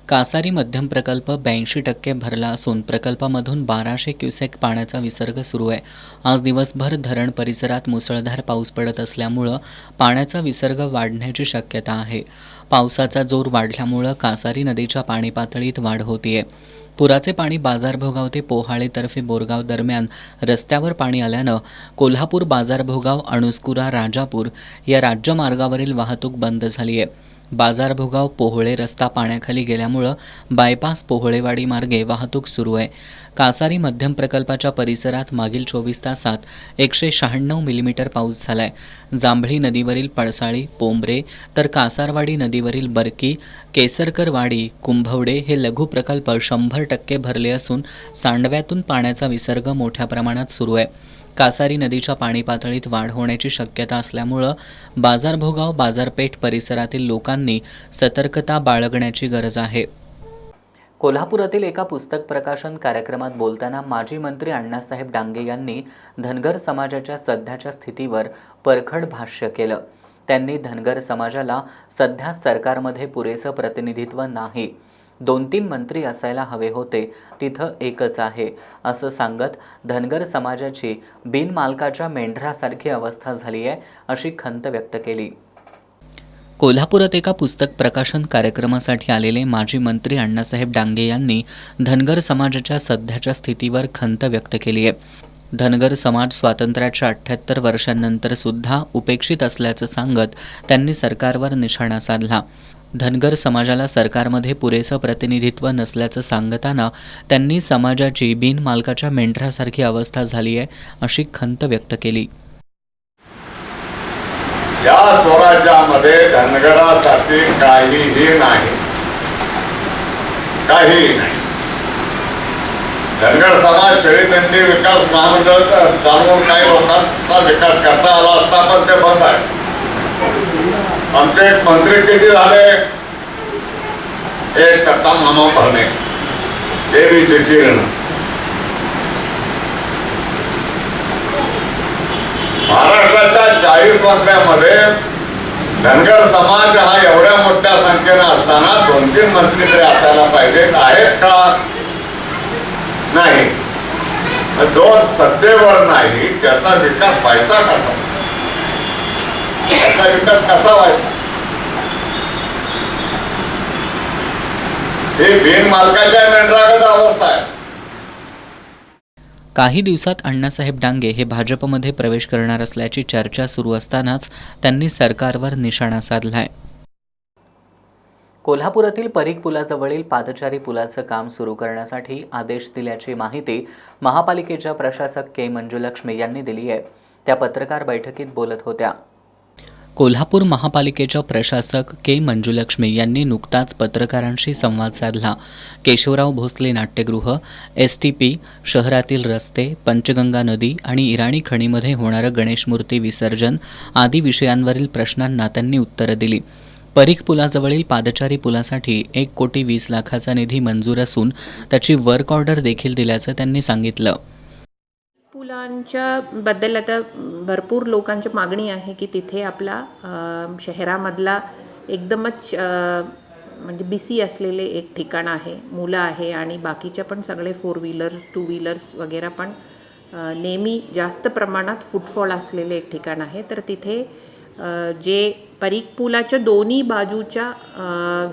कासारी मध्यम प्रकल्प 82% भरला असून प्रकल्पामधून 1200 क्युसेक पाण्याचा विसर्ग सुरू आहे. आज दिवसभर धरण परिसरात मुसळधार पाऊस पडत असल्यामुळं पाण्याचा विसर्ग वाढण्याची शक्यता आहे. पावसाचा जोर वाढल्यामुळं कासारी नदीच्या पाणी पातळीत वाढ होतीये. पुराचे पाणी बाजारभोगाव ते पोहाळेतर्फे बोरगाव दरम्यान रस्त्यावर पाणी आल्यानं कोल्हापूर बाजारभोगाव अणुस्कुरा राजापूर या राज्यमार्गावरील वाहतूक बंद झाली आहे. बाजारभोगाव पोहळे रस्ता पाण्याखाली गेल्यामुळं बायपास पोहळेवाडी मार्गे वाहतूक सुरू आहे. कासारी मध्यम प्रकल्पाच्या परिसरात मागील 24 तासात 196 मिलीमीटर पाऊस झालाय. जांभळी नदीवरील पळसाळी, पोंबरे तर कासारवाडी नदीवरील बरकी, केसरकरवाडी, कुंभवडे हे लघु प्रकल्प 100% भरले असून सांडव्यातून पाण्याचा विसर्ग मोठ्या प्रमाणात सुरू आहे. कासारी नदीच्या पाणी पातळीत वाढ होण्याची शक्यता असल्यामुळं बाजारभोगाव बाजारपेठ परिसरातील लोकांनी सतर्कता बाळगण्याची गरज आहे. कोल्हापुरातील एका पुस्तक प्रकाशन कार्यक्रमात बोलताना माजी मंत्री अण्णासाहेब डांगे यांनी धनगर समाजाच्या सध्याच्या स्थितीवर परखड भाष्य केलं. त्यांनी धनगर समाजाला सध्या सरकारमध्ये पुरेसं प्रतिनिधित्व नाही, 2-3 मंत्री असायला हवे होते, तिथं एकच आहे असं सांगत धनगर समाजाची बिनमालकाच्या मेंढरासारखी अवस्था झाली आहे अशी खंत व्यक्त केली. कोल्हापुरात एका पुस्तक प्रकाशन कार्यक्रमासाठी आलेले माजी मंत्री अण्णासाहेब डांगे यांनी धनगर समाजाच्या सध्याच्या स्थितीवर खंत व्यक्त केली आहे. धनगर समाज स्वातंत्र्याच्या 78 वर्षांनंतर सुद्धा उपेक्षित असल्याचं सांगत त्यांनी सरकारवर निशाणा साधला. धनगर समाजाला सरकारमध्ये पुरेसं प्रतिनिधित्व नसल्याचं सांगताना त्यांनी समाजाची बिनमालकाच्या मेंढरासारखी अवस्था झाली आहे अशी खंत व्यक्त केली. या स्वराज्यामध्ये धनगरासाठी काहीही नाही. धनगर समाज शेळीतंडी विकास महामंडळ चालवून काही लोकांचा विकास करता आला असता, पण ते बंद आहे. आमचे एक मंत्री किती झाले? एक करता मामा भरणे, हे बी चिठ्ठी घेणं. महाराष्ट्राच्या 40 मंत्र्यामध्ये धनगर समाज हा एवढ्या मोठ्या संख्येनं असताना 2-3 मंत्री तरी असायला पाहिजेत. आहेत का? नाही. जो सत्तेवर नाही त्याचा विकास व्हायचा कसा? त्याचा विकास कसा व्हायचा? हे बिनमालकाच्या मेंढरागत अवस्था आहे. काही दिवसात अण्णासाहेब डांगे हे भाजपमध्ये प्रवेश करणार असल्याची चर्चा सुरू असतानाच त्यांनी सरकारवर निशाणा साधलाय. कोल्हापुरातील परीख पुलाजवळील पादचारी पुलाचं काम सुरू करण्यासाठी आदेश दिल्याची माहिती महापालिकेच्या प्रशासक के. मंजुलक्ष्मी यांनी दिली आहे. त्या पत्रकार बैठकीत बोलत होत्या. कोल्हापूर महापालिकेच्या प्रशासक के. मंजुलक्ष्मी यांनी नुकताच पत्रकारांशी संवाद साधला. केशवराव भोसले नाट्यगृह, STP, शहरातील रस्ते, पंचगंगा नदी आणि इराणी खणीमध्ये होणारं गणेश मूर्ती विसर्जन आदी विषयांवरील प्रश्नांना त्यांनी उत्तरं दिली. परीख पुलाजवळील पादचारी पुलासाठी 1,20,00,000चा निधी मंजूर असून त्याची वर्क ऑर्डर देखील दिल्याचं त्यांनी सांगितलं. पुलांच्या बद्दल आता भरपूर लोकांची मागणी आहे की तिथे आपला शहरामधला एकदमच म्हणजे बिसी असलेले एक ठिकाण आहे, मुलं आहे आणि बाकीच्या पण सगळे 4 व्हीलर्स 2 व्हीलर्स वगैरे पण नेहमी जास्त प्रमाणात फुटफॉल असलेले एक ठिकाण आहे. तर तिथे जे परीख पुलाच्या दोन्ही बाजूच्या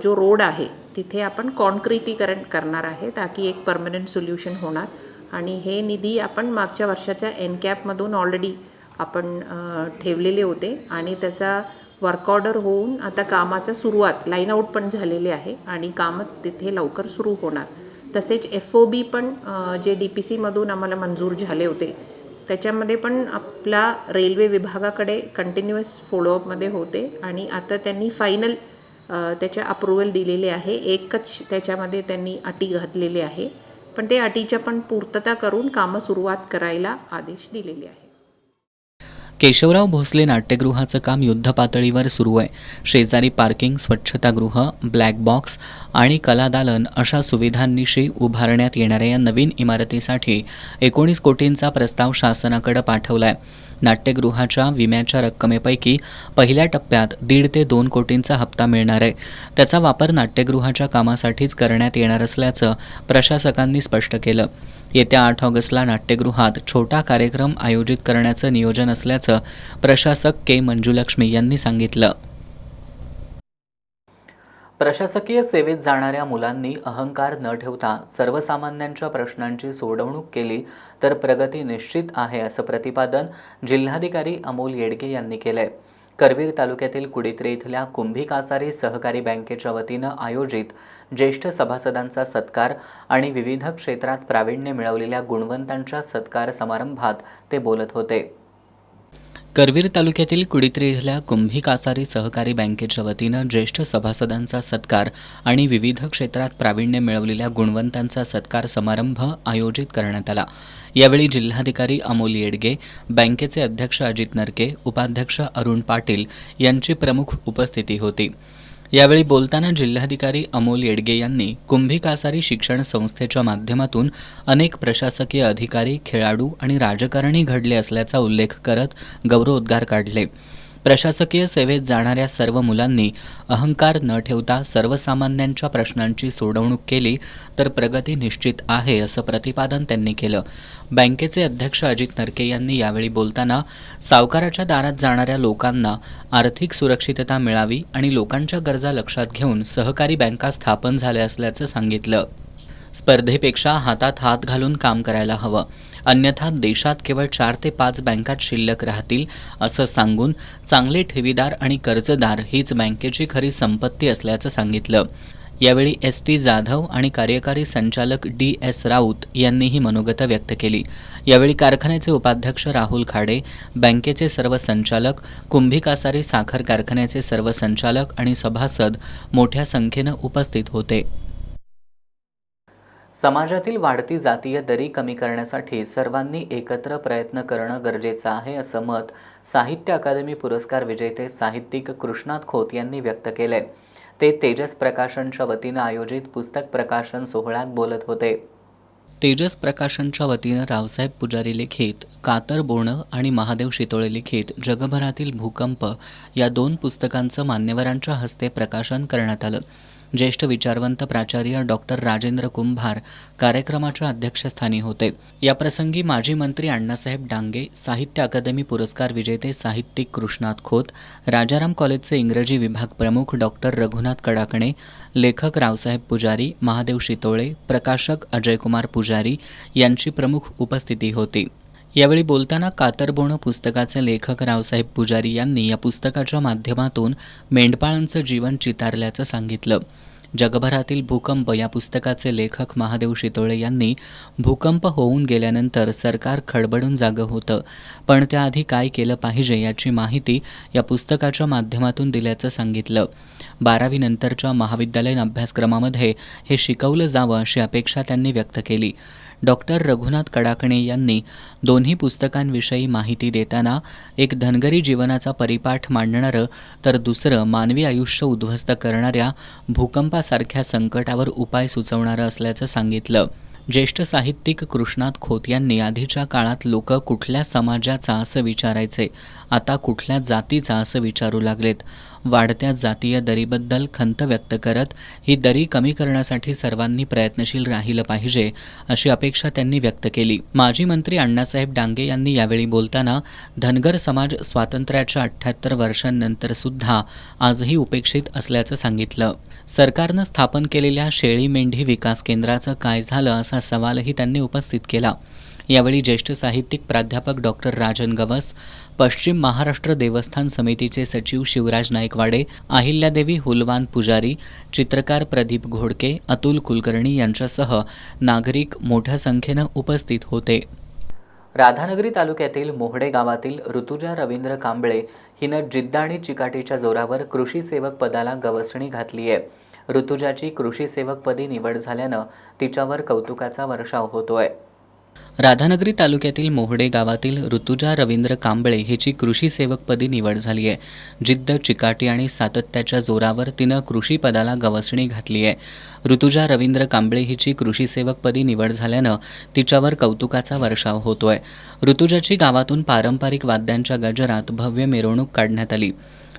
जो रोड आहे तिथे आपण कॉन्क्रिटीकरण करणार आहे ताकी एक परमनंट सोल्युशन होणार. आणि हे निधी आपण मागच्या वर्षाच्या NCAPमधून ऑलरेडी आपण ठेवलेले होते आणि त्याचा वर्क ऑर्डर होऊन आता कामाचा सुरुवात लाईन आउट पण झालेले आहे आणि कामं तिथे लवकर सुरू होणार. तसेच FOB पण जे DPCमधून आम्हाला मंजूर झाले होते त्याच्यामध्ये पण आपला रेल्वे विभागाकडे कंटिन्युअस फॉलोअपमध्ये होते आणि आता त्यांनी फायनल त्याच्या अप्रुव्हल दिलेले आहे. एकच त्याच्यामध्ये त्यांनी अटी घातलेली आहे, पण ते अटीच्या पण पूर्तता करून कामं सुरुवात करायला आदेश दिलेले आहे. केशवराव भोसले नाट्यगृहाचं काम युद्धपातळीवर सुरू आहे. शेजारी पार्किंग, स्वच्छतागृह, ब्लॅक बॉक्स आणि कलादालन अशा सुविधांनिशी उभारण्यात येणाऱ्या या नवीन इमारतीसाठी 19 कोटींचा प्रस्ताव शासनाकडे पाठवला आहे. नाट्यगृहाच्या विम्याच्या रक्कमेपैकी पहिल्या टप्प्यात 1.5 ते 2 कोटींचा हप्ता मिळणार आहे. त्याचा वापर नाट्यगृहाच्या कामासाठीच करण्यात येणार असल्याचं प्रशासकांनी स्पष्ट केलं. येत्या 8 ऑगस्टला नाट्यगृहात छोटा कार्यक्रम आयोजित करण्याचं नियोजन असल्याचं प्रशासक के. मंजुलक्ष्मी यांनी सांगितलं. प्रशासकीय सेवेत जाणाऱ्या मुलांनी अहंकार न ठेवता सर्वसामान्यांच्या प्रश्नांची सोडवणूक केली तर प्रगती निश्चित आहे, असं प्रतिपादन जिल्हाधिकारी अमोल येडगे यांनी केलंय. करवीर तालुक्यातील कुडित्रे इथल्या कुंभी कासारी सहकारी बँकेच्या वतीनं आयोजित ज्येष्ठ सभासदांचा सत्कार आणि विविध क्षेत्रात प्रावीण्य मिळवलेल्या गुणवंतांच्या सत्कार समारंभात ते बोलत होते. करवीर तालुक्यातील कुडित्रे इथल्या कुंभी कासारी सहकारी बँकेच्या वतीनं ज्येष्ठ सभासदांचा सत्कार आणि विविध क्षेत्रात प्रावीण्य मिळवलेल्या गुणवंतांचा सत्कार समारंभ आयोजित करण्यात आला. यावेळी जिल्हाधिकारी अमोल येडगे, बँकेचे अध्यक्ष अजित नरके, उपाध्यक्ष अरुण पाटील यांची प्रमुख उपस्थिती होती. यावेळी बोलताना जिल्हाधिकारी अमोल येडगे यांनी कुंभी कासारी शिक्षण संस्थेच्या माध्यमातून अनेक प्रशासकीय अधिकारी, खेळाडू आणि राजकारणी घडले असल्याचा उल्लेख करत गौरवोद्गार काढले. प्रशासकीय सेवेत जाणाऱ्या सर्व मुलांनी अहंकार न ठेवता सर्वसामान्यांच्या प्रश्नांची सोडवणूक केली तर प्रगती निश्चित आहे, असं प्रतिपादन त्यांनी केलं. बँकेचे अध्यक्ष अजित नरके यांनी यावेळी बोलताना सावकाराच्या दारात जाणाऱ्या लोकांना आर्थिक सुरक्षितता मिळावी आणि लोकांच्या गरजा लक्षात घेऊन सहकारी बँका स्थापन झाल्या असल्याचं सांगितलं. स्पर्धेपेक्षा हातात हात घालून काम करायला हवं, अन्यथा देशात केवळ 4 ते 5 बँकाच शिल्लक राहतील, असं सांगून चांगले ठेवीदार आणि कर्जदार हीच बँकेची खरी संपत्ती असल्याचं सांगितलं. यावेळी ST जाधव आणि कार्यकारी संचालक DS राऊत यांनीही मनोगत व्यक्त केली. यावेळी कारखान्याचे उपाध्यक्ष राहुल खाडे, बँकेचे सर्व संचालक, कुंभी कासारी साखर कारखान्याचे सर्व संचालक आणि सभासद मोठ्या संख्येनं उपस्थित होते. समाजातील वाढती जातीय दरी कमी करण्यासाठी सर्वांनी एकत्र प्रयत्न करणं गरजेचं आहे, असं मत साहित्य अकादमी पुरस्कार विजेते साहित्यिक कृष्णात खोत यांनी व्यक्त केलंय. ते तेजस प्रकाशनच्या वतीनं आयोजित पुस्तक प्रकाशन सोहळ्यात बोलत होते. तेजस प्रकाशनच्या वतीनं रावसाहेब पुजारी लिखित कातर बोणं आणि महादेव शितोळे लिखित जगभरातील भूकंप या 2 पुस्तकांचं मान्यवरांच्या हस्ते प्रकाशन करण्यात आलं. ज्येष्ठ विचारवंत प्राचार्य डॉक्टर राजेंद्र कुंभार कार्यक्रमाच्या अध्यक्षस्थानी होते. याप्रसंगी माजी मंत्री अण्णासाहेब डांगे, साहित्य अकादमी पुरस्कार विजेते साहित्यिक कृष्णात खोत, राजाराम कॉलेजचे इंग्रजी विभाग प्रमुख डॉक्टर रघुनाथ कडाकणे, लेखक रावसाहेब पुजारी, महादेव शितोळे, प्रकाशक अजयकुमार पुजारी यांची प्रमुख उपस्थिती होती. यावेळी बोलताना कातरबोणं पुस्तकाचे लेखक रावसाहेब पुजारी यांनी या पुस्तकाच्या माध्यमातून मेंढपाळांचं जीवन चितारल्याचं सांगितलं. जगभरातील भूकंप या पुस्तकाचे लेखक महादेव शितोळे यांनी भूकंप होऊन गेल्यानंतर सरकार खडबडून जागं होतं, पण त्याआधी काय केलं पाहिजे याची माहिती या पुस्तकाच्या माध्यमातून दिल्याचं सांगितलं. 12वी नंतरच्या महाविद्यालयीन अभ्यासक्रमामध्ये हे शिकवलं जावं अशी अपेक्षा त्यांनी व्यक्त केली. डॉक्टर रघुनाथ कडाकणे यांनी दोन्ही पुस्तकांविषयी माहिती देताना एक धनगरी जीवनाचा परिपाठ मांडणारं तर दुसरं मानवी आयुष्य उद्ध्वस्त करणाऱ्या भूकंपासारख्या संकटावर उपाय सुचवणारं असल्याचं सांगितलं. ज्येष्ठ साहित्यिक कृष्णात खोत यांनी आधीच्या काळात लोक कुठल्या समाजाचा असं विचारायचे, आता कुठल्या जातीचा असं विचारू लागलेत. वाढत्या जातीय दरीबद्दल खंत व्यक्त करत ही दरी कमी करण्यासाठी सर्वांनी प्रयत्नशील राहिलं पाहिजे अशी अपेक्षा त्यांनी व्यक्त केली. माजी मंत्री अण्णासाहेब डांगे यांनी यावेळी बोलताना धनगर समाज स्वातंत्र्याच्या 78 वर्षांनंतर सुद्धा आजही उपेक्षित असल्याचं सांगितलं. सरकारनं स्थापन केलेल्या शेळी मेंढी विकास केंद्राचं काय झालं असा सवालही त्यांनी उपस्थित केला. यावेळी ज्येष्ठ साहित्यिक प्राध्यापक डॉक्टर राजन गवस, पश्चिम महाराष्ट्र देवस्थान समितीचे सचिव शिवराज नाईकवाडे, अहिल्यादेवी हुलवान पुजारी, चित्रकार प्रदीप घोडके, अतुल कुलकर्णी यांच्यासह नागरिक मोठ्या संख्येनं उपस्थित होते. राधानगरी तालुक्यातील मोहडे गावातील ऋतुजा रवींद्र कांबळे हिनं जिद्द आणि चिकाटीच्या जोरावर कृषी सेवक पदाला गवसणी घातली आहे. ऋतुजाची कृषी सेवकपदी निवड झाल्यानं तिच्यावर कौतुकाचा वर्षाव होतोय. राधानगरी तालुक्यातील मोहडे गावातील ऋतुजा रवींद्र कांबळे हिची कृषी सेवकपदी निवड झाली आहे. जिद्द, चिकाटी आणि सातत्याच्या जोरावर तिनं कृषी पदाला गवसणी घातली आहे. ऋतुजा रवींद्र कांबळे हिची कृषी सेवकपदी निवड झाल्यानं तिच्यावर कौतुकाचा वर्षाव होतोय. ऋतुजाची गावातून पारंपरिक वाद्यांच्या गजरात भव्य मिरवणूक काढण्यात आली.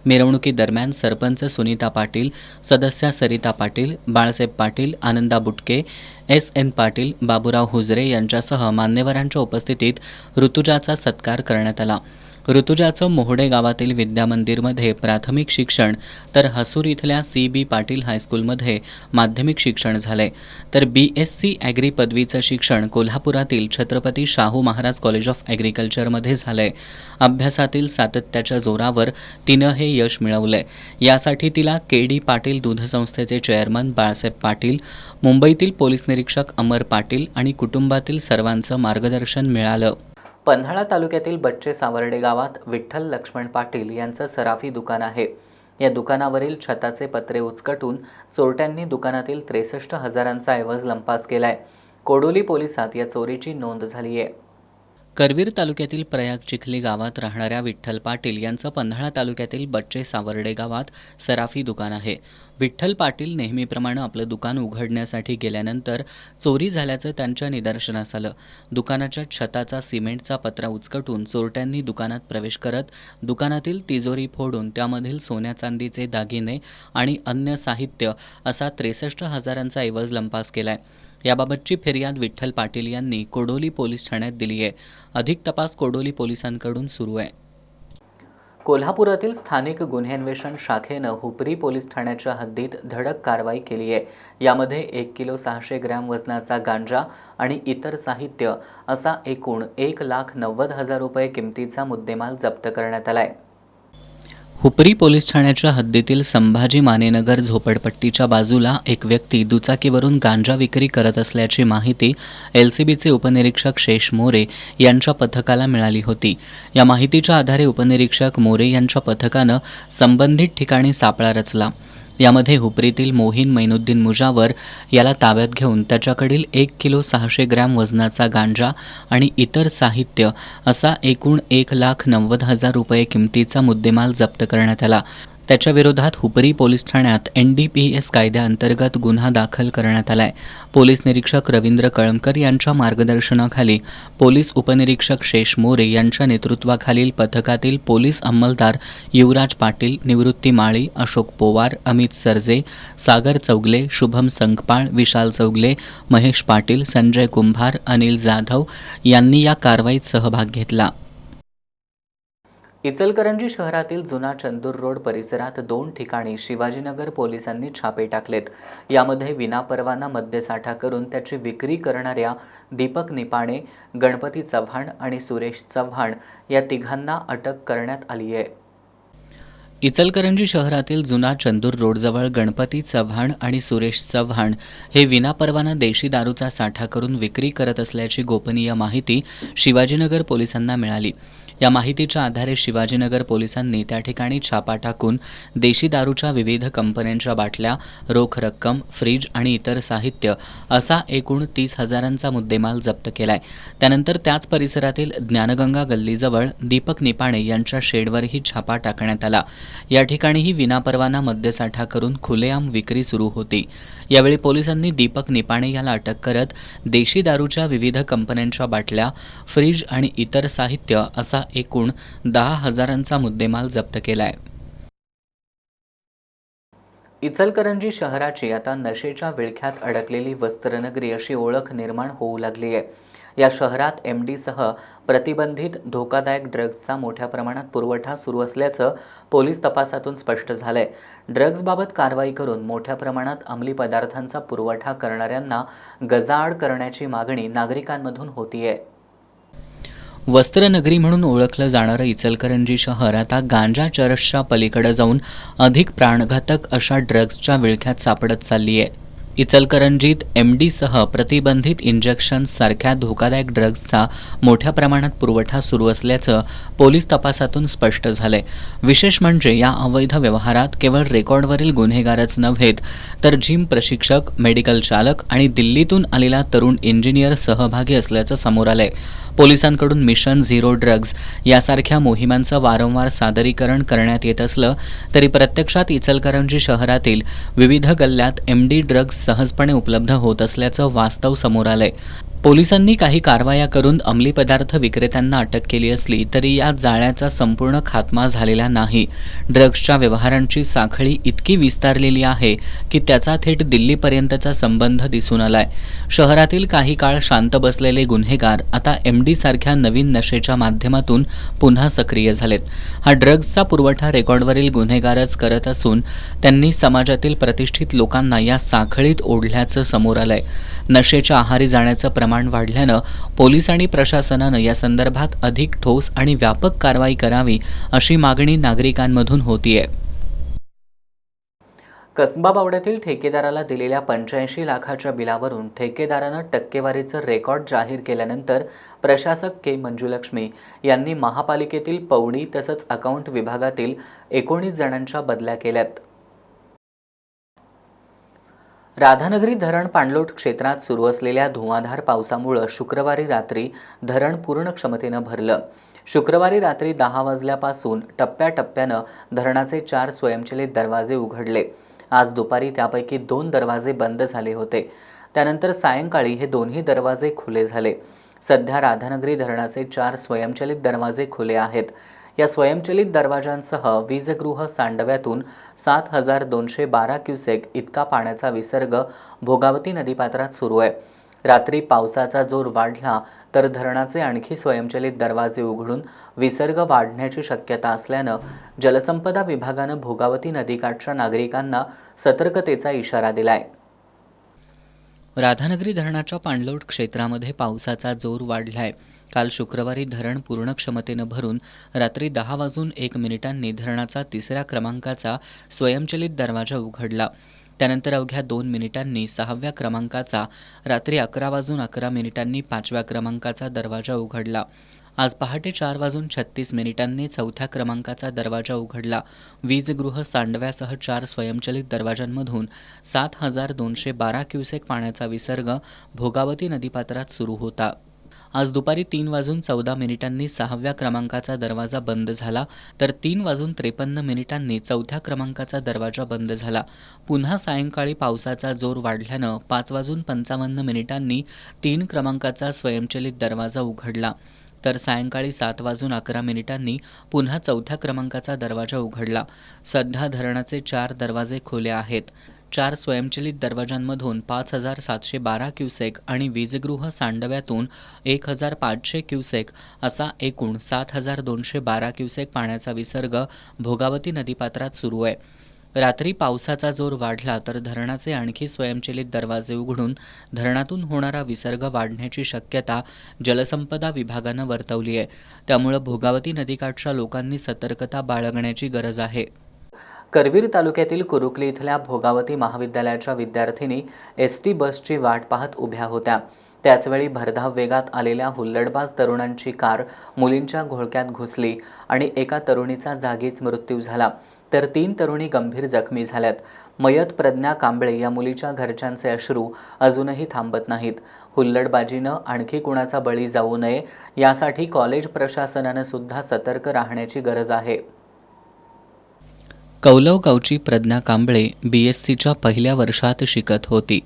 मिरवणुकीदरम्यान सरपंच सुनीता पाटील, सदस्या सरिता पाटील, बाळासाहेब पाटील, आनंदा बुटके, S.N. पाटील, बाबूराव हुजरे यांच्यासह मान्यवरांच्या उपस्थितीत ऋतुजाचा सत्कार करण्यात आला. ऋतुजाचं मोहडे गावातील विद्यामंदिरमध्ये प्राथमिक शिक्षण तर हसूर इथल्या C.B. पाटील हायस्कूलमध्ये माध्यमिक शिक्षण झालंय. तर BSc ॲग्री पदवीचं शिक्षण कोल्हापुरातील छत्रपती शाहू महाराज कॉलेज ऑफ ॲग्रिकल्चरमध्ये झालंय. अभ्यासातील सातत्याच्या जोरावर तिनं हे यश मिळवलंय. यासाठी तिला KD पाटील दूध संस्थेचे चेअरमन बाळासाहेब पाटील, मुंबईतील पोलीस निरीक्षक अमर पाटील आणि कुटुंबातील सर्वांचं मार्गदर्शन मिळालं. पन्हाळा तालुक्यातील बच्चे सावर्डे गावात विठ्ठल लक्ष्मण पाटील यांचं सराफी दुकान आहे. या दुकानावरील छताचे पत्रे उचकटून चोरट्यांनी दुकानातील 63,000चा ऐवज लंपास केलाय. कोडोली पोलिसात या चोरीची नोंद झाली आहे. करवीर तालुक्यातील प्रयाग चिखली गावात राहणाऱ्या विठ्ठल पाटील यांचं पन्हाळा तालुक्यातील बच्चे सावर्डे गावात सराफी दुकान आहे. विठ्ठल पाटील नेहमीप्रमाणे आपलं दुकान उघडण्यासाठी गेल्यानंतर चोरी झाल्याचं त्यांच्या निदर्शनास आलं. दुकानाच्या छताचा सिमेंटचा पत्रा उचकटून चोरट्यांनी दुकानात प्रवेश करत दुकानातील तिजोरी फोडून त्यामधील सोन्या चांदीचे दागिने आणि अन्य साहित्य असा 63,000चा ऐवज लंपास केलाय. याबाबतची फिर्याद विठ्ठल पाटील यांनी कोडोली पोलीस ठाण्यात दिली आहे. अधिक तपास कोडोली पोलिसांकडून सुरू आहे. कोल्हापुरातील स्थानिक गुन्हेन्वेषण शाखेनं हुपरी पोलीस ठाण्याच्या हद्दीत धडक कारवाई केली आहे. यामध्ये 1 किलो 600 ग्रॅम वजनाचा गांजा आणि इतर साहित्य असा एकूण 1,90,000 रुपये किमतीचा मुद्देमाल जप्त करण्यात आलाय. हुपरी पोलीस ठाण्याच्या हद्दीतील संभाजी मानेनगर झोपडपट्टीच्या बाजूला एक व्यक्ती दुचाकीवरून गांजा विक्री करत असल्याची माहिती LCBचे उपनिरीक्षक शेष मोरे यांच्या पथकाला मिळाली होती. या माहितीच्या आधारे उपनिरीक्षक मोरे यांच्या पथकानं संबंधित ठिकाणी सापळा रचला. यामध्ये हुपरीतील मोहीन मैनुद्दीन मुजावर याला ताब्यात घेऊन त्याच्याकडील 1 किलो 600 ग्रॅम वजनाचा गांजा आणि इतर साहित्य असा एकूण 1,90,000 रुपये किमतीचा मुद्देमाल जप्त करण्यात आला. त्याच्या विरोधात हुपरी पोलीस ठाण्यात NDPS कायद्याअंतर्गत गुन्हा दाखल करण्यात आलाय. पोलीस निरीक्षक रवींद्र कळमकर यांच्या मार्गदर्शनाखाली पोलीस उपनिरीक्षक शेष मोरे यांच्या नेतृत्वाखालील पथकातील पोलीस अंमलदार युवराज पाटील, निवृत्ती माळी, अशोक पोवार, अमित सरजे, सागर चौगले, शुभम संकपाळ, विशाल चौगले, महेश पाटील, संजय कुंभार, अनिल जाधव यांनी या कारवाईत सहभाग घेतला. इचलकरंजी शहरातील जुना चंदूर रोड परिसरात 2 ठिकाणी शिवाजीनगर पोलिसांनी छापे टाकलेत. यामध्ये विनापरवाना मद्यसाठा करून त्याची विक्री करणाऱ्या दीपक निपाणे, गणपती चव्हाण आणि सुरेश चव्हाण या तिघांना अटक करण्यात आली आहे. इचलकरंजी शहरातील जुना चंदूर रोडजवळ गणपती चव्हाण आणि सुरेश चव्हाण हे विनापरवाना देशी दारूचा साठा करून विक्री करत असल्याची गोपनीय माहिती शिवाजीनगर पोलिसांना मिळाली. या माहितीच्या आधारे शिवाजीनगर पोलिसांनी त्या ठिकाणी छापा टाकून देशी दारूच्या विविध कंपन्यांच्या बाटल्या, रोख रक्कम, फ्रीज आणि इतर साहित्य असा एकूण 30,000चा मुद्देमाल जप्त केलाय. त्यानंतर त्याच परिसरातील ज्ञानगंगा गल्लीजवळ दीपक निपाणे यांच्या शेडवरही छापा टाकण्यात आला. या ठिकाणीही विनापरवाना मद्यसाठा करून खुलेआम विक्री सुरू होती. यावेळी पोलिसांनी दीपक निपाणे याला अटक करत देशी दारूच्या विविध कंपन्यांच्या बाटल्या, फ्रीज आणि इतर साहित्य असा एकूण 10,000चा मुद्देमाल जप्त केलाय. इचलकरंजी शहराची आता नशेच्या विळख्यात अडकलेली वस्त्रनगरी अशी ओळख निर्माण होऊ लागली आहे. या शहरात MDसह प्रतिबंधित धोकादायक ड्रग्जचा मोठ्या प्रमाणात पुरवठा सुरू असल्याचं पोलीस तपासातून स्पष्ट झालंय. ड्रग्जबाबत कारवाई करून मोठ्या प्रमाणात अंमली पदार्थांचा पुरवठा करणाऱ्यांना गजाआड करण्याची मागणी नागरिकांमधून होतीये. वस्त्रनगरी म्हणून ओळखलं जाणारं इचलकरंजी शहर आता गांजा चरसच्या पलीकडे जाऊन अधिक प्राणघातक अशा ड्रग्जच्या विळख्यात सापडत चालली आहे. इचलकरंजीत MD सह प्रतिबंधित इंजेक्शन्ससारख्या धोकादायक ड्रग्जचा मोठ्या प्रमाणात पुरवठा सुरू असल्याचं पोलीस तपासातून स्पष्ट झालंय. विशेष म्हणजे या अवैध व्यवहारात केवळ रेकॉर्डवरील गुन्हेगारच नव्हेत तर जिम प्रशिक्षक, मेडिकल चालक आणि दिल्लीतून आलेला तरुण इंजिनियर सहभागी असल्याचं समोर आलंय. पोलिसांकडून मिशन झिरो ड्रग्ज यासारख्या मोहिमांचं वारंवार सादरीकरण करण्यात येत असलं तरी प्रत्यक्षात इचलकरंजी शहरातील विविध गल्ल्यात MD ड्रग्ज सहजपणे उपलब्ध होत असल्याचं वास्तव समोर आलंय. पोलिसांनी काही कारवाया करून अंमली पदार्थ विक्रेत्यांना अटक केली असली तरी या जाळ्याचा संपूर्ण खात्मा झालेला नाही. ड्रग्जच्या व्यवहारांची साखळी इतकी विस्तारलेली आहे की त्याचा थेट दिल्लीपर्यंतचा संबंध दिसून आलाय. शहरातील काही काळ शांत बसलेले गुन्हेगार आता MD सारख्या नवीन नशेच्या माध्यमातून पुन्हा सक्रिय झालेत. हा ड्रग्जचा पुरवठा रेकॉर्डवरील गुन्हेगारच करत असून त्यांनी समाजातील प्रतिष्ठित लोकांना या साखळीत ओढल्याचं समोर आलंय. नशेच्या आहारी जाण्याचं प्रमाण वाढल्यानं पोलीस आणि प्रशासनानं या संदर्भात अधिक ठोस आणि व्यापक कारवाई करावी अशी मागणी नागरिकांमधून होतीये. कसबा बावड्यातील ठेकेदाराला दिलेल्या 85 लाखाच्या बिलावरून ठेकेदारानं टक्केवारीचं रेकॉर्ड जाहीर केल्यानंतर प्रशासक के. मंजुलक्ष्मी यांनी महापालिकेतील पवडी तसंच अकाउंट विभागातील 19 जणांच्या बदल्या केल्यात. राधानगरी धरण पाणलोट क्षेत्रात सुरू असलेल्या धुवांधार पावसामुळे शुक्रवारी रात्री धरण पूर्ण क्षमतेनं भरलं. शुक्रवारी रात्री 10 वाजल्यापासून टप्प्याटप्प्यानं धरणाचे 4 स्वयंचलित दरवाजे उघडले. आज दुपारी त्यापैकी 2 दरवाजे बंद झाले होते. त्यानंतर सायंकाळी हे दोन्ही दरवाजे खुले झाले. सध्या राधानगरी धरणाचे 4 स्वयंचलित दरवाजे खुले आहेत. या स्वयंचलित दरवाजांसह वीजगृह सांडव्यातून 7,212 क्युसेक इतका पाण्याचा विसर्ग भोगावती नदीपात्रात सुरू आहे. रात्री पावसाचा जोर वाढला तर धरणाचे आणखी स्वयंचलित दरवाजे उघडून विसर्ग वाढण्याची शक्यता असल्यानं जलसंपदा विभागानं भोगावती नदीकाठच्या नागरिकांना सतर्कतेचा इशारा दिलाय. राधानगरी धरणाच्या पाणलोट क्षेत्रामध्ये पावसाचा जोर वाढलाय. काल शुक्रवारी धरण पूर्ण क्षमतेनं भरून रात्री 10:01 धरणाचा 3ऱ्या क्रमांकाचा स्वयंचलित दरवाजा उघडला. त्यानंतर अवघ्या 2 मिनिटांनी 6व्या क्रमांकाचा, रात्री 11:11 5व्या क्रमांकाचा दरवाजा उघडला. आज पहाटे 4:36 4थ्या क्रमांकाचा दरवाजा उघडला. वीजगृह सांडव्यासह 4 स्वयंचलित दरवाजांमधून 7,212 क्युसेक पाण्याचा विसर्ग भोगावती नदीपात्रात सुरू होता. आज दुपारी 3:14 6व्या क्रमांकाचा दरवाजा बंद झाला तर 3:53 4थ्या क्रमांकाचा दरवाजा बंद झाला. पुन्हा सायंकाळी पावसाचा जोर वाढल्यानं 5:55 3 क्रमांकाचा स्वयंचलित दरवाजा उघडला. तर सायंकाळी 7:11 पुन्हा 4थ्या क्रमांकाचा दरवाजा उघडला. सध्या धरणाचे 4 दरवाजे खुले आहेत. 4 स्वयंचलित दरवाजांमधून 5,712 क्युसेक आणि वीजगृह सांडव्यातून 1,500 क्युसेक असा एकूण 7,212 क्युसेक पाण्याचा विसर्ग भोगावती नदीपात्रात सुरू आहे. रात्री पावसाचा जोर वाढला तर धरणाचे आणखी स्वयंचलित दरवाजे उघडून धरणातून होणारा विसर्ग वाढण्याची शक्यता जलसंपदा विभागानं वर्तवली आहे. त्यामुळे भोगावती नदीकाठच्या लोकांनी सतर्कता बाळगण्याची गरज आहे. करवीर तालुक्यातील कुरुकली इथल्या भोगावती महाविद्यालयाच्या विद्यार्थिनी ST बसची वाट पाहत उभ्या होत्या. त्याचवेळी भरधाव वेगात आलेल्या हुल्लडबाज तरुणांची कार मुलींच्या घोळक्यात घुसली आणि एका तरुणीचा जागीच मृत्यू झाला तर 3 तरुणी गंभीर जखमी झाल्यात. मयत प्रज्ञा कांबळे या मुलीच्या घरच्यांचे अश्रू अजूनही थांबत नाहीत. हुल्लडबाजीनं आणखी कुणाचा बळी जाऊ नये यासाठी कॉलेज प्रशासनानं सुद्धा सतर्क राहण्याची गरज आहे. कौलवगावची प्रज्ञा कांबळे BScच्या पहिल्या वर्षात शिकत होती.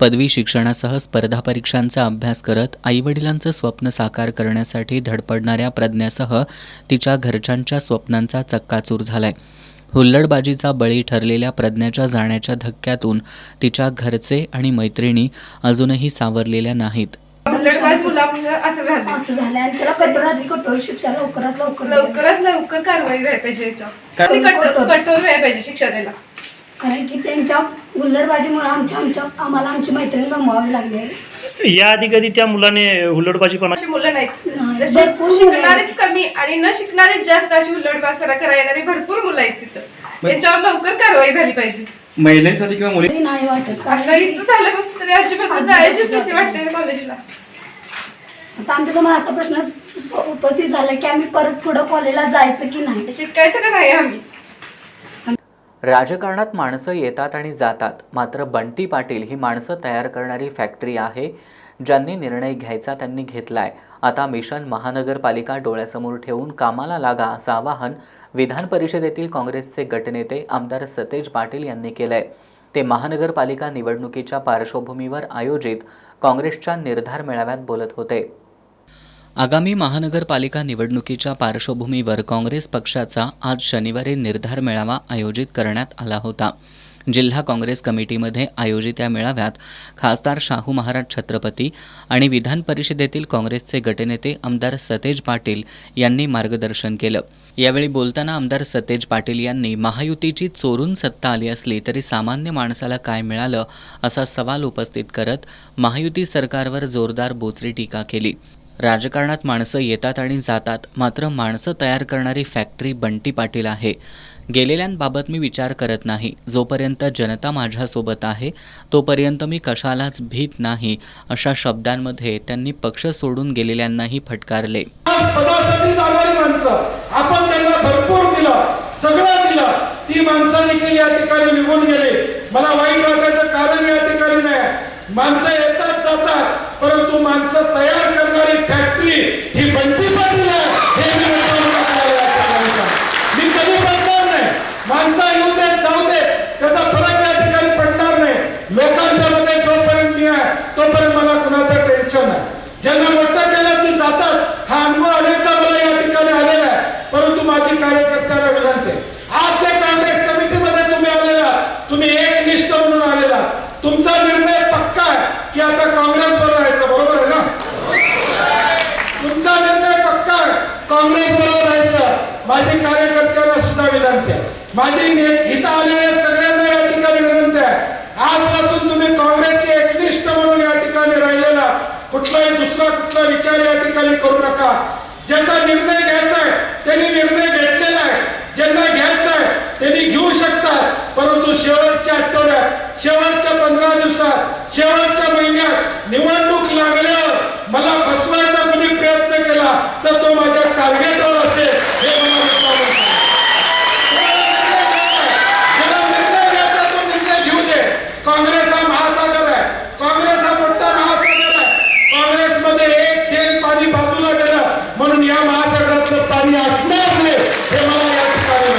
पदवी शिक्षणासह स्पर्धा परीक्षांचा अभ्यास करत आईवडिलांचं स्वप्न साकार करण्यासाठी धडपडणाऱ्या प्रज्ञासह तिच्या घरच्यांच्या स्वप्नांचा चक्काचूर झालाय. हुल्लडबाजीचा बळी ठरलेल्या प्रज्ञाच्या जाण्याच्या धक्क्यातून तिच्या घरचे आणि मैत्रिणी अजूनही सावरलेल्या नाहीत. असं झालं आणि त्याला कठोर शिक्षा लवकरात लवकर कारवाई व्हायला पाहिजे. कठोर व्हायला पाहिजे शिक्षा द्यायला. कारण की त्यांच्या हुल्लडबाजीमुळे आम्हाला आमची मैत्रीण गमवावी लागली आहे. याआधी कधी त्या मुलाने हुल्लडबाजीपणा अशी मुलं नाहीत, जशी शिकणारीच कमी आणि न शिकणारीच जास्त अशी हुल्लडबाजी करायला भरपूर मुलं आहेत तिथं. त्यांच्यावर लवकर कारवाई झाली पाहिजे. महिलांसाठी किंवा मुली नाही वाटत आता इथं झाल्यापासून तरी अजिबात जायचीच भीती वाटते कॉलेजला. आता आमच्यासमोर असा प्रश्न उपस्थित झाला की आम्ही परत पुढं कॉलेजला जायचं की नाही, शिकायचं का नाही आम्ही. राजकारणात माणसं येतात आणि जातात, मात्र बंटी पाटील ही माणसं तयार करणारी फॅक्टरी आहे. ज्यांनी निर्णय घ्यायचा त्यांनी घेतलाय. आता मिशन महानगरपालिका डोळ्यासमोर ठेवून कामाला लागा असं आवाहन विधान परिषदेतील काँग्रेसचे गटनेते आमदार सतेज पाटील यांनी केलंय. ते महानगरपालिका निवडणुकीच्या पार्श्वभूमीवर आयोजित काँग्रेसच्या निर्धार मेळाव्यात बोलत होते. आगामी महानगरपालिका निवडणुकीच्या पार्श्वभूमीवर काँग्रेस पक्षाचा आज शनिवारी निर्धार मेळावा आयोजित करण्यात आला होता. जिल्हा काँग्रेस कमिटीमध्ये आयोजित या मेळाव्यात खासदार शाहू महाराज छत्रपती आणि विधान परिषदेतील काँग्रेसचे गटनेते आमदार सतेज पाटील यांनी मार्गदर्शन केलं. यावेळी बोलताना आमदार सतेज पाटील यांनी महायुतीची चोरून सत्ता आली असली तरी सामान्य माणसाला काय मिळालं असा सवाल उपस्थित करत महायुती सरकारवर जोरदार बोचरी टीका केली. राजकारणात माणसं येतात आणि जातात, मात्र माणसं तयार करणारी फॅक्टरी बंटी पाटील आहे. गेलेल्यांबाबत मी विचार करत नाही. जोपर्यंत जनता माझ्यासोबत आहे तोपर्यंत मी कशालाच भीत नाही, अशा शब्दांमध्ये त्यांनी पक्ष सोडून गेलेल्यांनाही फटकारले. पदासाठी जाणारी माणसं आपण ज्यांना भरपूर दिलं, सगळं दिलं, ती माणसं देखील या ठिकाणी निघून गेले. मला वाईट वाटायचं कारण या ठिकाणी नाही. माणसं येतात जातात, परंतु माणसं तयार करणारी फॅक्टरी ही बंटी पाटील आहे. हे मी कधी पडणार नाही. माणसं येऊ दे जाऊ दे, त्याचा फरक या ठिकाणी पडणार नाही. लोकांच्या मध्ये जोपर्यंत मी आहे तोपर्यंत मला कुणाचं टेन्शन नाही. ज्यांना मोठं केलं ते जातात. हा अनुभव अनेकदा मला या ठिकाणी आलेला आहे. परंतु माझी कार्यकर्त्यांना विनंती आहे, आजच्या काँग्रेस कमिटीमध्ये तुम्ही आलेला, तुम्ही एकनिष्ठ म्हणून आलेला, तुमचा निर्णय पक्का आहे की आता काँग्रेस बरोबर राहायचं. बरोबर आहे ना? तुमचा निर्णय पक्का आहे, काँग्रेस बरोबर राहायचं. माझी कार्यकर्त्यांना सुद्धा विनंती आहे, माझी इथं आलेल्या सगळ्यांना या ठिकाणी विनंती आहे, आजपासून तुम्ही काँग्रेसचे एकनिष्ठ म्हणून या ठिकाणी राहिलेला कुठलाही दुसरा कुठला विचार या ठिकाणी करू नका. ज्याचा निर्णय घ्यायचा आहे त्यांनी निर्णय घेतलेला आहे. ज्यांना घ्यायचा आहे त्यांनी घेऊ शकतात. परंतु शेवटच्या आठवड्यात, शेवटच्या 15 दिवसात, शेवटच्या महिन्यात निवडणूक लागल्यावर मला फसवायचा कोणी प्रयत्न केला तर तो माझ्या टार्गेटवर असेल. हे मला ज्याला निर्णय घ्यायचा तो निर्णय घेऊ दे. काँग्रेस हा महासागर आहे. काँग्रेस हा मोठा महासागर आहे. काँग्रेसमध्ये एक थेंब पाणी बाजूला गेलं म्हणून या महासागरातलं पाणी आटणार नाही. हे मला या ठिकाणी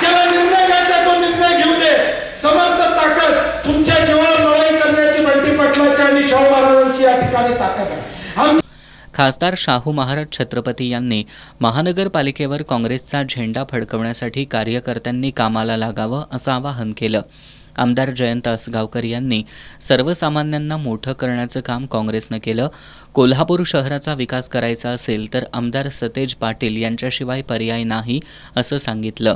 ज्याला निर्णय घ्यायचा तो निर्णय घेऊ दे. समर्थ ताकद तुमच्या जीवावर लढाई करण्याची बंटी पाटलाची आणि शाहू महाराजांची या ठिकाणी ताकद आहे. खासदार शाहू महाराज छत्रपती यांनी महानगरपालिकेवर काँग्रेसचा झेंडा फडकवण्यासाठी कार्यकर्त्यांनी कामाला लागावं असं आवाहन केलं. आमदार जयंत असगावकर यांनी सर्वसामान्यांना मोठं करण्याचं काम काँग्रेसनं केलं. कोल्हापूर शहराचा विकास करायचा असेल तर आमदार सतेज पाटील यांच्याशिवाय पर्याय नाही असं सांगितलं.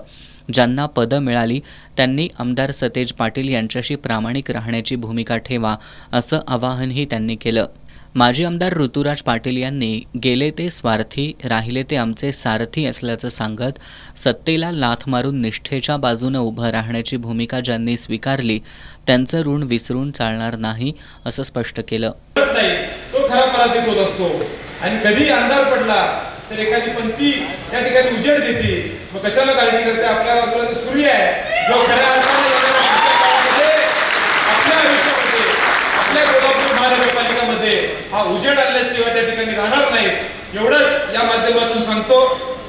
ज्यांना पदं मिळाली त्यांनी आमदार सतेज पाटील यांच्याशी प्रामाणिक राहण्याची भूमिका ठेवा असं आवाहनही त्यांनी केलं. माजी आमदार ऋतुराज पाटील यांनी गेले ते स्वार्थी, राहिले ते आमचे सारथी असल्याचं सांगत सत्तेला लाथ मारून निष्ठेच्या बाजूनं उभं राहण्याची भूमिका ज्यांनी स्वीकारली त्यांचं ऋण विसरून चालणार नाही असं स्पष्ट केलं. तो खरा पराजित होत असतो आणि कधी अंधार पडला तर एखादी पंथी या ठिकाणी उजेड देते. मग कशाला काळजी करते? आपल्या बाजूला सूर्य आहे जो खऱ्या अर्थाने आपल्या आयुष्यामध्ये, आपल्या कोल्हापूर महानगरपालिकामध्ये हा उजेड आणल्याशिवाय त्या ठिकाणी राहणार नाही. एवढंच या माध्यमातून सांगतो.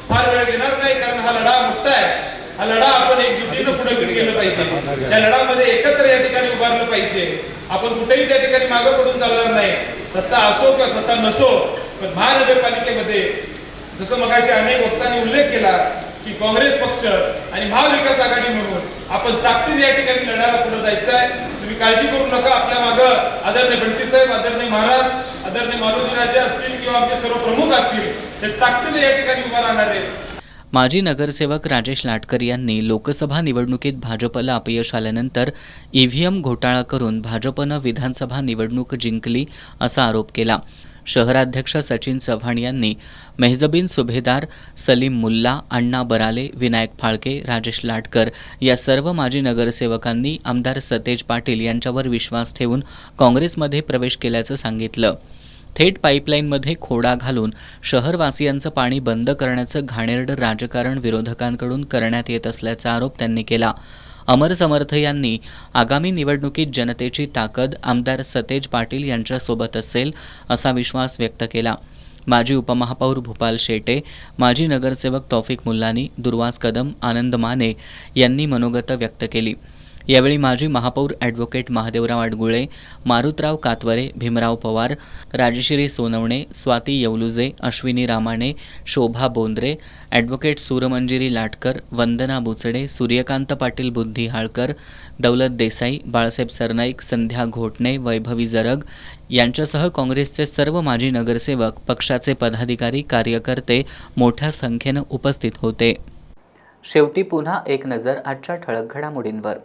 फार वेळ घेणार नाही कारण हा लढा मोठा आहे. हा लढा आपण एकजुटीनं पुढे गेलं पाहिजे. त्या लढामध्ये एकत्र या ठिकाणी उभारलं पाहिजे. आपण कुठेही त्या ठिकाणी मागं पडून चालणार नाही. सत्ता असो किंवा सत्ता नसो, पण महानगरपालिकेमध्ये जसं मगाशी अनेक वक्तांनी उल्लेख केला की काँग्रेस पक्ष आणि महाविकास आघाडी म्हणून आपण ताकदीने या ठिकाणी लढायला पुढे जायचं आहे. तुम्ही काळजी करू नका. आपल्या मागं आदरणीय बंटी साहेब, आदरणीय महाराज, आदरणीय मालोजीराजे असतील किंवा आमचे सर्व प्रमुख असतील ते ताकदीने या ठिकाणी उभा राहणार आहे. माजी नगरसेवक राजेश लाटकर यांनी लोकसभा निवडणुकीत भाजपला अपयश आल्यानंतर EVM घोटाळा करून भाजपनं विधानसभा निवडणूक जिंकली असा आरोप केला. शहराध्यक्ष सचिन चव्हाण यांनी मेहजबीन सुभेदार, सलीम मुल्ला, अण्णा बराले, विनायक फाळके, राजेश लाटकर या सर्व माजी नगरसेवकांनी आमदार सतेज पाटील यांच्यावर विश्वास ठेवून काँग्रेसमध्ये प्रवेश केल्याचं सांगितलं. थेट पाईपलाईनमध्ये खोडा घालून शहरवासियांचं पाणी बंद करण्याचं घाणेरडं राजकारण विरोधकांकडून करण्यात येत असल्याचा आरोप त्यांनी केला. अमर समर्थ यांनी आगामी निवडणुकीत जनतेची ताकद आमदार सतेज पाटील यांच्यासोबत असेल असा विश्वास व्यक्त केला. माजी उपमहापौर भूपाल शेटे, माजी नगरसेवक तौफिक मुल्लानी, दुर्वास कदम, आनंद माने यांनी मनोगत व्यक्त केली. यावेळी माजी महापौर ॲडव्होकेट महादेवराव अडगुळे, मारुतराव कातवरे, भीमराव पवार, राजश्री सोनवणे, स्वाती येवलुजे, अश्विनी रामाणे, शोभा बोंद्रे, ॲडव्होकेट सूरमंजिरी लाटकर, वंदना बुचडे, सूर्यकांत पाटील बुद्धिहाळकर, दौलत देसाई, बाळासाहेब सरनाईक, संध्या घोटणे, वैभवी जरग यांच्यासह काँग्रेसचे सर्व माजी नगरसेवक, पक्षाचे पदाधिकारी, कार्यकर्ते मोठ्या संख्येनं उपस्थित होते. शेवटी पुन्हा एक नजर आजच्या ठळक घडामोडींवर.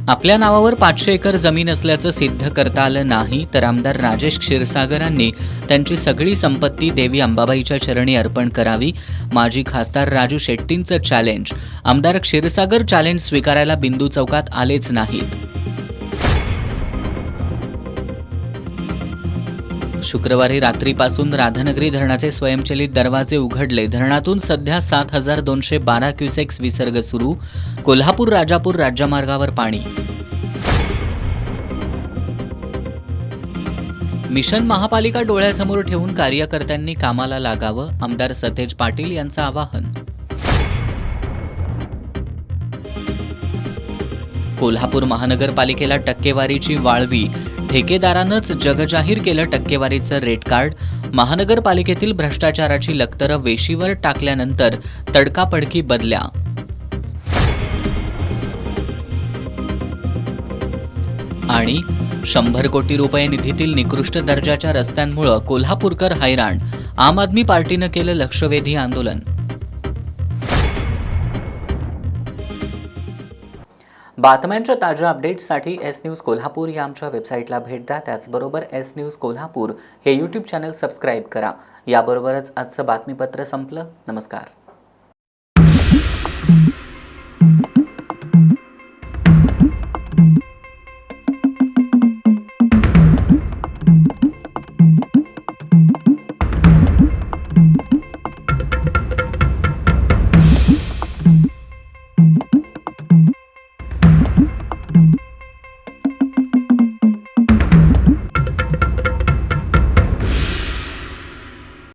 आपल्या नावावर 500 एकर जमीन असल्याचं सिद्ध करता आलं नाही तर आमदार राजेश क्षीरसागरांनी त्यांची सगळी संपत्ती देवी अंबाबाईच्या चरणी अर्पण करावी. माजी खासदार राजू शेट्टींचं चॅलेंज. आमदार क्षीरसागर चॅलेंज स्वीकारायला बिंदू चौकात आलेच नाहीत. शुक्रवारी रात्रीपासून राधानगरी धरणाचे स्वयंचलित दरवाजे उघडले. धरणातून सध्या 7,212 क्युसेक्स विसर्ग सुरू. कोल्हापूर राजापूर राज्यमार्गावर पाणी. मिशन महापालिका डोळ्यासमोर ठेवून कार्यकर्त्यांनी कामाला लागावं, आमदार सतेज पाटील यांचं आवाहन. कोल्हापूर महानगरपालिकेला टक्केवारीची वाळवी. ठेकेदारानंच जगजाहीर केलं टक्केवारीचं रेट कार्ड. महानगरपालिकेतील भ्रष्टाचाराची लक्तरं वेशीवर टाकल्यानंतर तडकाफडकी बदल्या. आणि 100 कोटी रुपये निधीतील निकृष्ट दर्जाच्या रस्त्यांमुळे कोल्हापूरकर हैराण. आम आदमी पार्टीनं केलं लक्षवेधी आंदोलन. बातम्यांच्या ताज्या अपडेट्ससाठी एस न्यूज कोल्हापूर या आमच्या वेबसाईटला भेट द्या. त्याचबरोबर एस न्यूज कोल्हापूर हे यूट्यूब चॅनल सबस्क्राईब करा. याबरोबरच आजचं बातमीपत्र संपलं. नमस्कार.